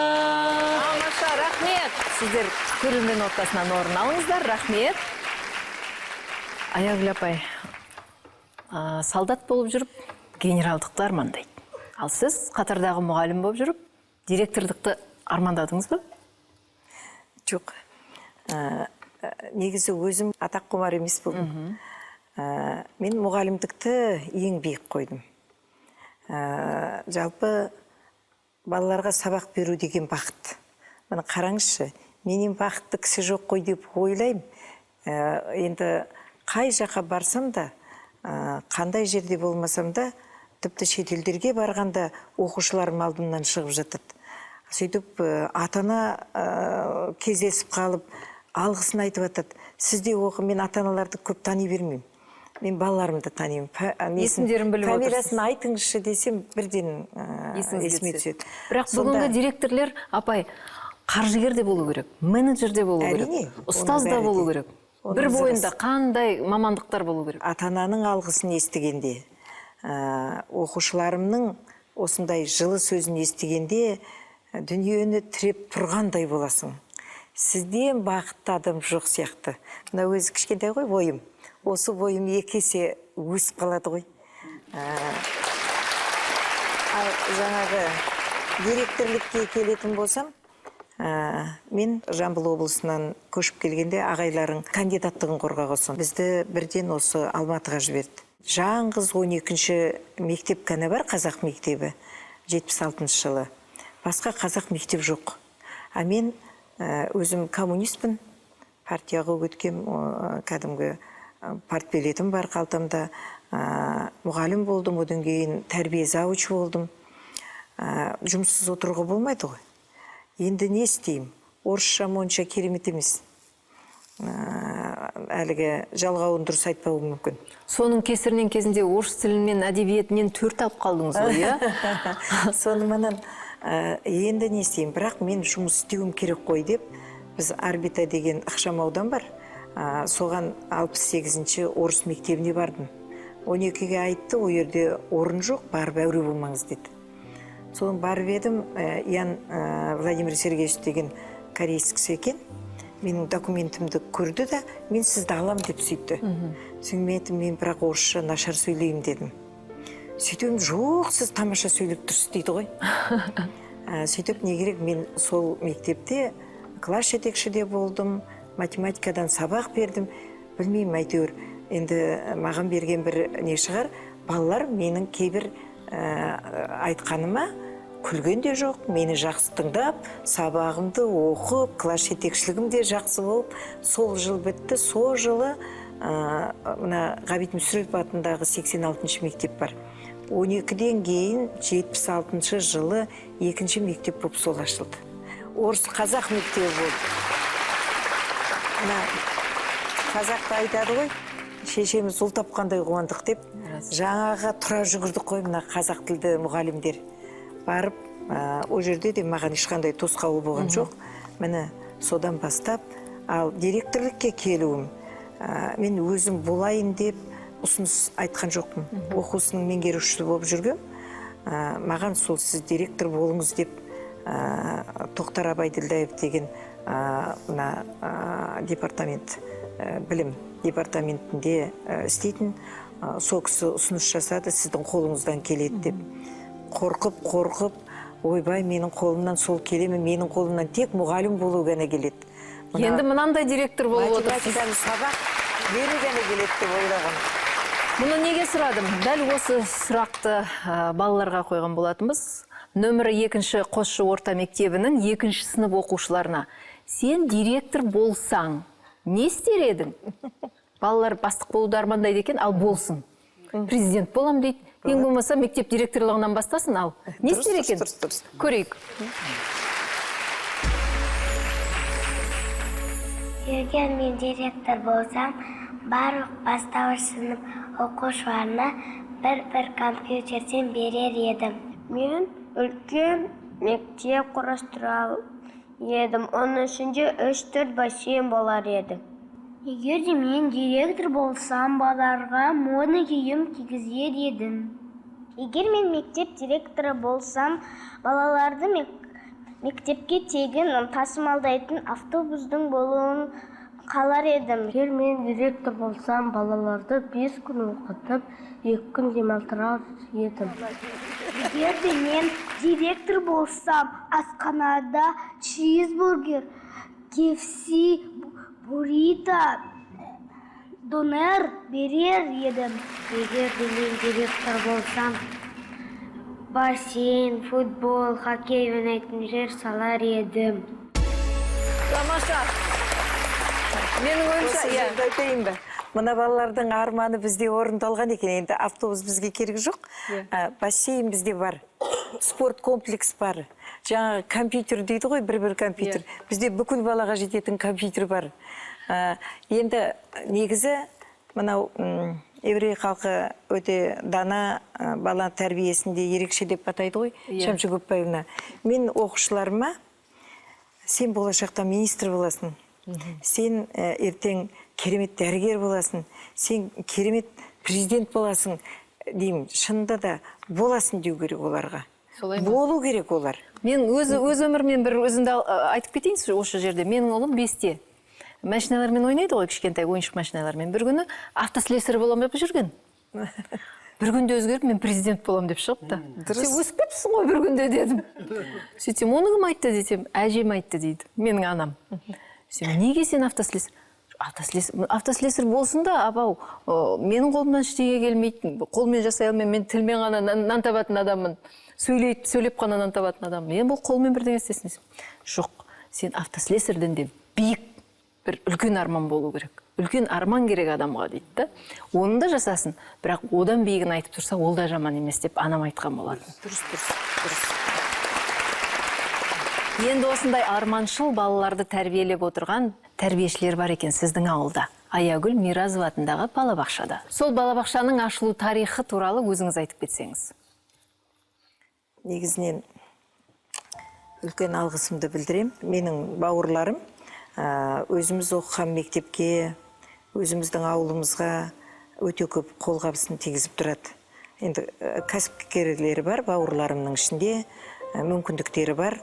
Тамаша, рахмет. Сіздер көрермен ортасынан орын алыңыздар, рахмет. Аягүл апай, солдат болып жүріп, генералдықты армандайды. Ал сіз қатардағы мұғалім болып жүріп, директордықты армандадыңыз ба? Жоқ. Негізі өзім атақ құмар емес болдым. Мен мұғалімдікті ең биік қойдым. Жалпы балаларға сабақ беру деген бақыт. Мына қараңызшы, менен бақытты кісі жоқ қой деп ойлаймын. Енді қай жаққа барсам да, қандай жерде болмасам да, тіпті шетелдерге барғанда оқушыларым алдымнан шығып жатады. Сөйтіп атана кездесіп қалып, алғысын айтып атады. Сізде оқы, мен атаналарды көп тани бермеймін. Мен балаларымды танимын. Есімдерін біліп отырсыз. Фамилиясын айтыңызшы десем, бірден есіме түседі. Бірақ бүгінгі директорлер, апай, қаржыгер де болу керек, менеджер де болу керек, ұстаз да болу керек. Бір бойында қандай мамандықтар болу керек? Ата-ананың алғысын естігенде, оқушыларымның осындай жылы сөзін естігенде дүниені тіреп тұрғандай боласың. Сізден бақытты адам жоқ сияқты. Мына өзі кішкентай ғой бойым. Осы бойым 2 есе өсіп қалады ғой. Ал жаңағы директорлікке келетін болсам, мен Жамбыл облысынан көшіп келгенде ағайларың кандидаттығын қорғаған. Бізді бірден осы Алматыға жіберді. Жаңғыз 12-ші мектеп қана бар, қазақ мектебі, 76 жылы. Басқа қазақ мектеп жоқ. А мен өзім коммунистпін, партияға өткем, кәдімгі партбилетім бар қалтамда, мұғалім болдым, одан кейін тәрбие завуч болдым. Жұмыссыз отыруға болмайды ғой. Енді не істеймін? Орысша монша керемет емес. Әлігі жалғауын дұрыс айтпауым мүмкін. Соның кесірінен кезінде орыс тілі мен әдебиетінен 4 алып қалдыңыз ғой, иә? Сонымен енді не істеймін? Бірақ мен жұмыс істеуім керек қой деп, біз Орбита деген ықшамаудан бар. Соған 68-ші орыс мектебіне бардым. 12-ге айтты, о жерде орын жоқ, барып әуре болмаңыз деді. Соны барып едім, Ян Владимир Сергеевич деген корейский кісі екен. Менің документімді көрді да, мен сізді алам деп сөйтті. Мен бірақ орысша нашар сөйлеймін дедім. Сөйтіп, жоқ, сіз тамаша сөйлеп тұрсыз дейді ғой. Сөйтіп, не керек, мен сол мектепте класс жетекшіде болдым, математикадан сабақ бердім. Білмеймін, әйтеуір, енді маған берген бір не шығар, балалар менің кейбір айтқаныма күлген де жоқ, мені жақсы тыңдап, сабағымды оқып, класс жетекшілігім де жақсы болып, сол жыл бітті. Сол жылы мына Ғабит Мүсірепов атындағы 86-ші мектеп бар. 12-ден кейін 76-шы жылы 2-ші мектеп болып сол ашылды. Орыс қазақ мектебі болды. Қазақта айтады ғой, шешеміз ұл тапқандай қуандық деп, жаңаға тұра жүгірдік қой мына қазақ тілді мұғалімдер. Барып, о жерде де маған ешқандай тосқауыл болған жоқ. Мені содан бастап, ал директорлікке келуім, мен өзім болайын деп ұсыныс айтқан жоқпын. Оқусының меңгерушісі болып жүргем, маған сол сіз директор болыңыз деп Тоқтар Абайділдаев деген департамент, білім департаментінде істейтін, сол кісі ұсыныс жасады, сіздің қолыңыздан келеді деп. Қорқып, ойбай, менің қолымнан сол келемі, менің қолымнан тек мұғалім болу ғана келеді. Енді мынандай директор болып отырсыз. Математиканы сабақ беру ғана келеді деп ойлаған. Мұны неге сұрадым? Дәл осы сұрақты балаларға қойған болатынбыз. Нөмірі 2-ші Қосшы орта мектебінің 2-ші сынып оқушыларына. Сен директор болсаң, не істер едің? Балалар бастық болуды армандайды екен, ал болсын. Президент болам дейді. Ең болмаса мектеп директорлығынан бастасын, ал. Не істер екен? Көрейік. Егер мен директор болсам, барлық бастауыш сынып оқушыларына бір компьютерден берер едім. Мен үлкен мектеп құрастырар едім. Оның ішінде 3-4 бассейн болар еді. Егер де мен директор болсам, балаларға мода киім кигізер едім. Егер мен мектеп директоры болсам, балаларды мектепке тегін тасымалдайтын автобустың болуын қалар едім. Егер мен директор болсам, балаларды 5 күн оқытып, 2 күн демалтырар едім. Егер де мен директор болсам, асханада чизбургер, KFC, буррито, донер берер едім. Егер де мен директор болсам, бассейн, футбол, хоккей ойнайтын жер салар едім. Тамаша. Менің ойымша, айтайын ба? Мына балалардың арманы бізде орындалған екен. Енді автобус бізге керек жоқ. Бассейн бізде бар. Спорт комплекс бар. Жаңа компьютер дейді ғой, бір компьютер. Бізде бүкіл балаға жететін компьютер бар. Енді негізі мынау еврей халқы өте дана, бала тәрбиесінде ерекше деп атайды ғой, Шамшы Көпбаевна. Мен оқушыларыма, сен болашақта министр боласың, сен ертең керемет дәрігер боласың, сен керемет президент боласың, деймін, шынында да боласын деу керек оларға. Болу керек олар. Мен өз өмірмен бір өзімді айтып кетейін осы жерде. Менің ұлым 5-те. Машиналармен ойнайды ғой, кішкентай ойыншық машиналармен. Bir күні автослесарь боламын деп жүрген. Bir күнде өзгеріп, мен президент боламын деп шығыпты. Сен өсіп кетіпсің ғой бір күнде дедім. Сөйтсем, оны кім айтты десем, әжем айтты дейді, менің анам. Сөйтсем, неге сен автослесарь? Автослесарь болсын да, апау, менің қолымнан ештеңе келмейтін, қолмен жасай алмаймын, мен тілмен ғана нан табатын адаммын. Сөйлеп қана нан табатын адаммын. Мен бұл қолмен бірдеңе істесін десем. Жоқ, сен автослесарьден де биік бір үлкен арман болу керек. Үлкен арман керек адамға дейді да. Оны да жасасын, бірақ одан биігін айтып тұрса, ол да жаман емес деп анам айтқан болатын. Дұрыс. Енді осындай арманшыл балаларды тәрбиелеп отырған тәрбиешілер бар екен сіздің ауылда. Аягүл Миразова атындағы балабақшада. Сол балабақшаның ашылу тарихы туралы өзіңіз айтып кетсеңіз. Негізінен үлкен алғысымды білдірем. Менің бауырларым өзіміз оқыған мектепке, өзіміздің ауылымызға өте көп қолғабысын тигізіп тұрады. Енді кәсіпкерлері бар, бауырларымның ішінде мүмкіндіктері бар.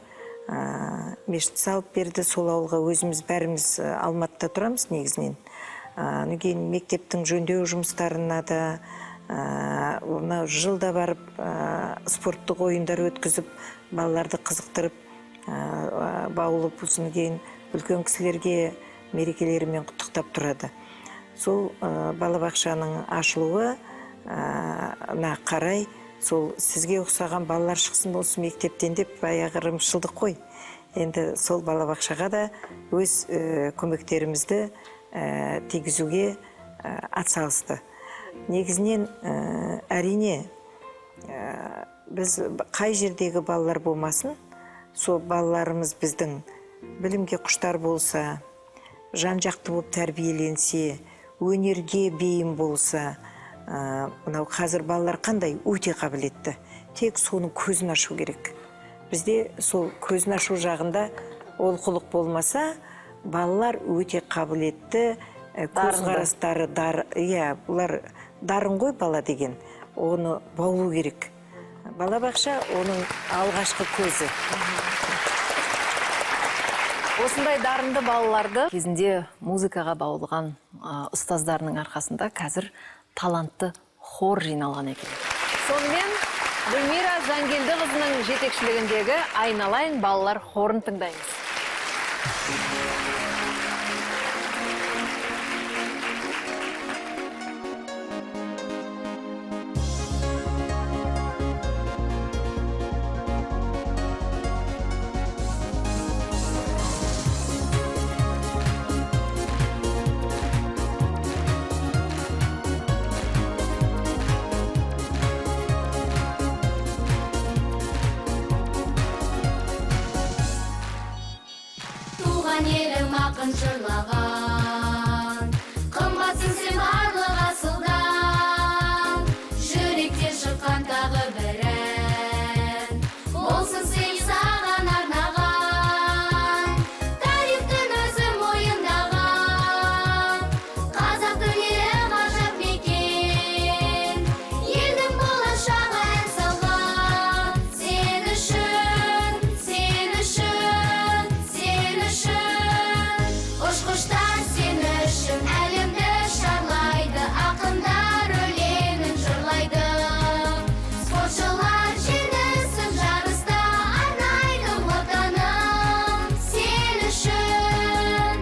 Мешіт салып берді сол ауылға, өзіміз бәріміз Алматыда тұрамыз негізінен. Кейін мектептің жөндеу жұмыстарына да, жылда барып спорттық ойындар өткізіп, балаларды қызықтырып, баулып, кейін үлкен кісілерге мерекелерімен құттықтап тұрады. Сол балабақшаның ашылуы қарай, сол сізге ұқсаған балалар шықсын осы мектептен деп баяғырымшылдық қой. Енді сол балабақшаға да өз көмектерімізді тигізуге атсалысты. Негізінен әрине біз қай жердегі балалар болмасын, сол балаларымыз біздің білімге құштар болса, жан-жақты болып тәрбиеленсе, өнерге бейім болса, мынау қазір балалар қандай өте қабілетті. Тек соның көзін ашу керек. Бізде сол көзін ашу жағында олқылық болмаса, балалар өте қабілетті, көзқарастары бұлар дарын ғой бала деген, оны баулу керек. Балабақша оның алғашқы көзі. Осындай дарынды балаларды кезінде музыкаға баулыған ұстаздарының арқасында қазір талантты хор жиналған екен. Сонымен Гүлмира Жангелдіқызының жетекшілігіндегі «Айналайын» балалар хорын тыңдаймыз. Ақын жырлаған, қымбатсың сен барлық асылдан, жүректе шыққан тағы бір ән, болсын сен саған арнаған, тарихтың өзі мойындаған, қазақтың елі ғажап мекен, елдің болашағы ән салған, сен үшін, сен үшін, сен үшін. Ұшқыштар сен үшін әлемді шарлайды, ақындар өлеңін жырлайды. Спортшылар жеңісін жарыста арнайды, отаным сен үшін.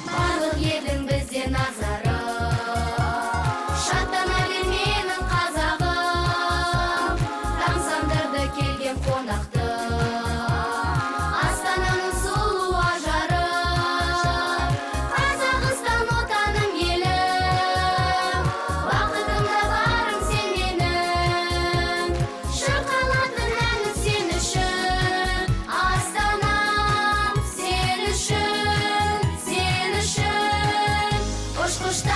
Барлық елдің бізден назары, шаттана бер менің қазағым, тамсандырды келген қонақты, Астананың сұлу ажары, Қазақстан отаным елім, бақытымда барым сен менің, шырқалатын әнім сен үшін, Астанам сен үшін, сен үшін. Ұшқыштар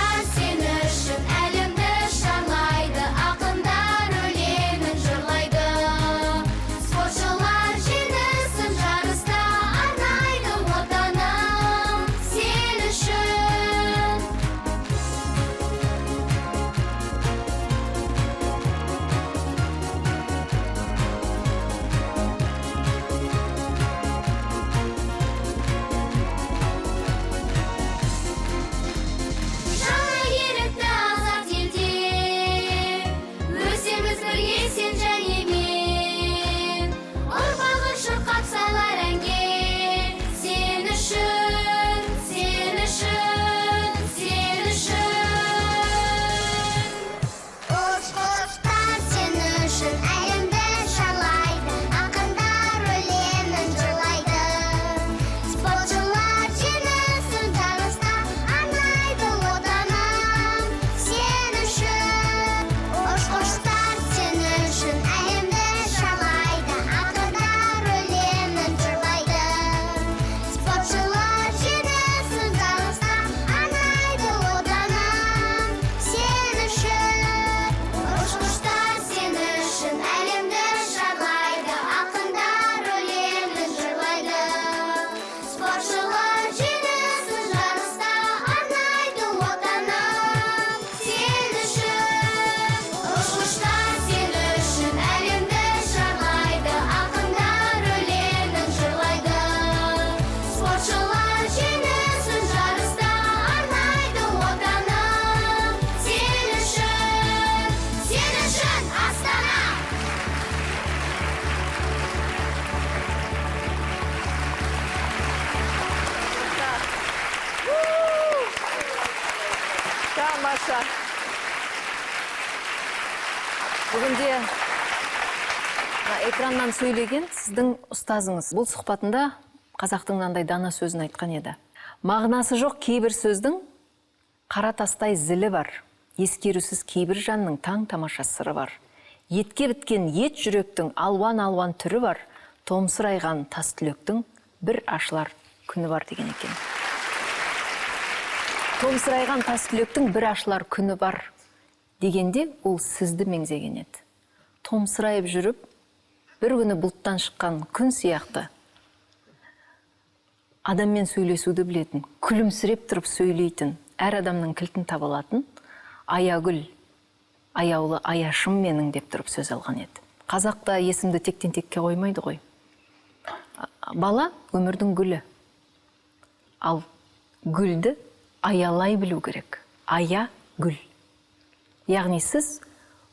Тамаша. Бүгінде экраннан сөйлеген сіздің ұстазыңыз. Бұл сұхбатында қазақтың мынандай дана сөзін айтқан еді. Мағынасы жоқ кейбір сөздің қара тастай зілі бар. Ескерусіз кейбір жанның таң тамаша сыры бар. Етке біткен ет жүректің алуан-алуан түрі бар. Томсырайған тас түлектің бір ашылар күні бар деген екен. Томсырайған тас түлектің бір ашылар күні бар дегенде ол сізді меңзеген еді. Томсырайып жүріп, бір күні бұлттан шыққан күн сияқты адаммен сөйлесуді білетін, күлімсіреп тұрып сөйлейтін, әр адамның кілтін таба алатын Аягүл, аяулы аяшым менің деп тұрып сөз алған еді. Қазақта есімді тектен текке қоймайды ғой. Бала өмірдің гүлі. Ал гүлді аялай білу керек. Ая гүл. Яғни сіз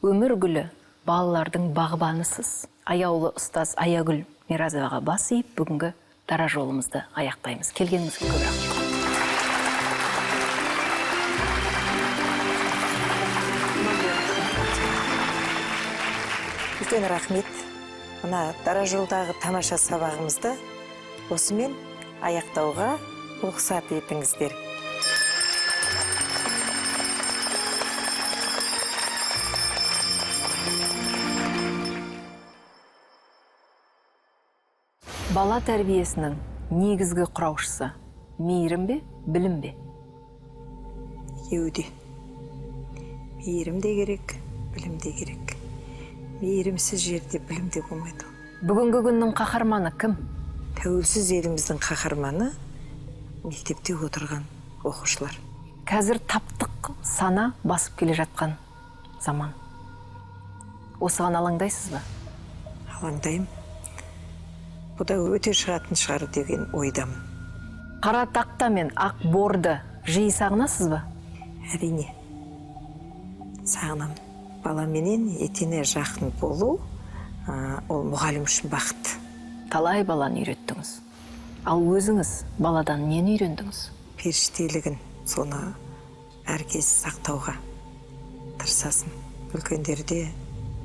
өмір гүлі балалардың бағбанысыз. Аяулы ұстаз Аягүл Миразоваға бас иіп, бүгінгі дара жолымызды аяқтаймыз. Келгеніңізге көп рахмет. Үлкен рахмет. Мына дара жолдағы тамаша сабағымызды осымен аяқтауға рұқсат етіңіздер. Бала тәрбиесінің негізгі құраушысы мейірім бе, білім бе? Еуде. Мейірім де керек, білім де керек. Мейірімсіз жерде білім де болмайды. Бүгінгі күннің қаһарманы кім? Тәуелсіз еліміздің қаһарманы мектепте отырған оқушылар. Қазір таптық сана басып келе жатқан заман. Осыған алаңдайсыз ба? Алаңдайым. Бұда өте шығатын шығар деген ойдамын. Қара тақта мен ақ борды жиі сағынасыз ба? Әрине. Сағынамын. Баламенен етене жақын болу, ол мұғалім үшін бақыт. Талай баланы үйреттіңіз. Ал өзіңіз баладан нені үйрендіңіз? Періштелігін, соны әркез сақтауға тырысасың. Үлкендерде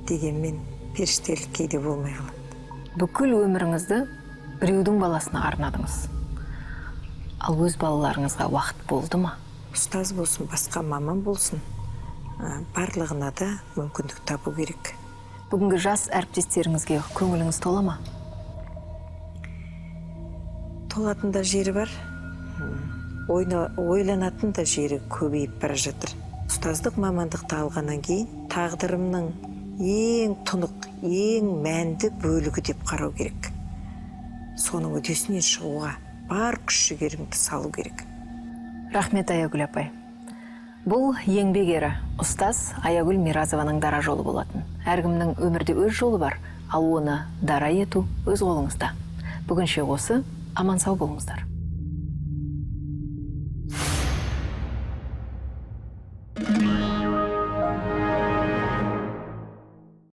дегенмен періштелік кейде болмай қалады. Бүкіл өміріңізді біреудің баласына арнадыңыз. Ал өз балаларыңызға уақыт болды ма? Ұстаз болсын, басқа маман болсын, барлығына да мүмкіндік табу керек. Бүгінгі жас әріптестеріңізге көңіліңіз тола ма? Толатын да жері бар, ойланатын да жері көбейіп бара жатыр. Ұстаздық мамандықты алғаннан кейін тағдырымның ең тұнық, ең мәнді бөлігі деп қарау керек. Соның үдесінен шығуға бар күш-жігеріңді салу керек. Рахмет, Аягүл апай. Бұл еңбек ері ұстаз Аягүл Миразованың дара жолы болатын. Әркімнің өмірде өз жолы бар, ал оны дара ету өз қолыңызда. Бүгінше осы, аман сау болыңыздар. Thank you.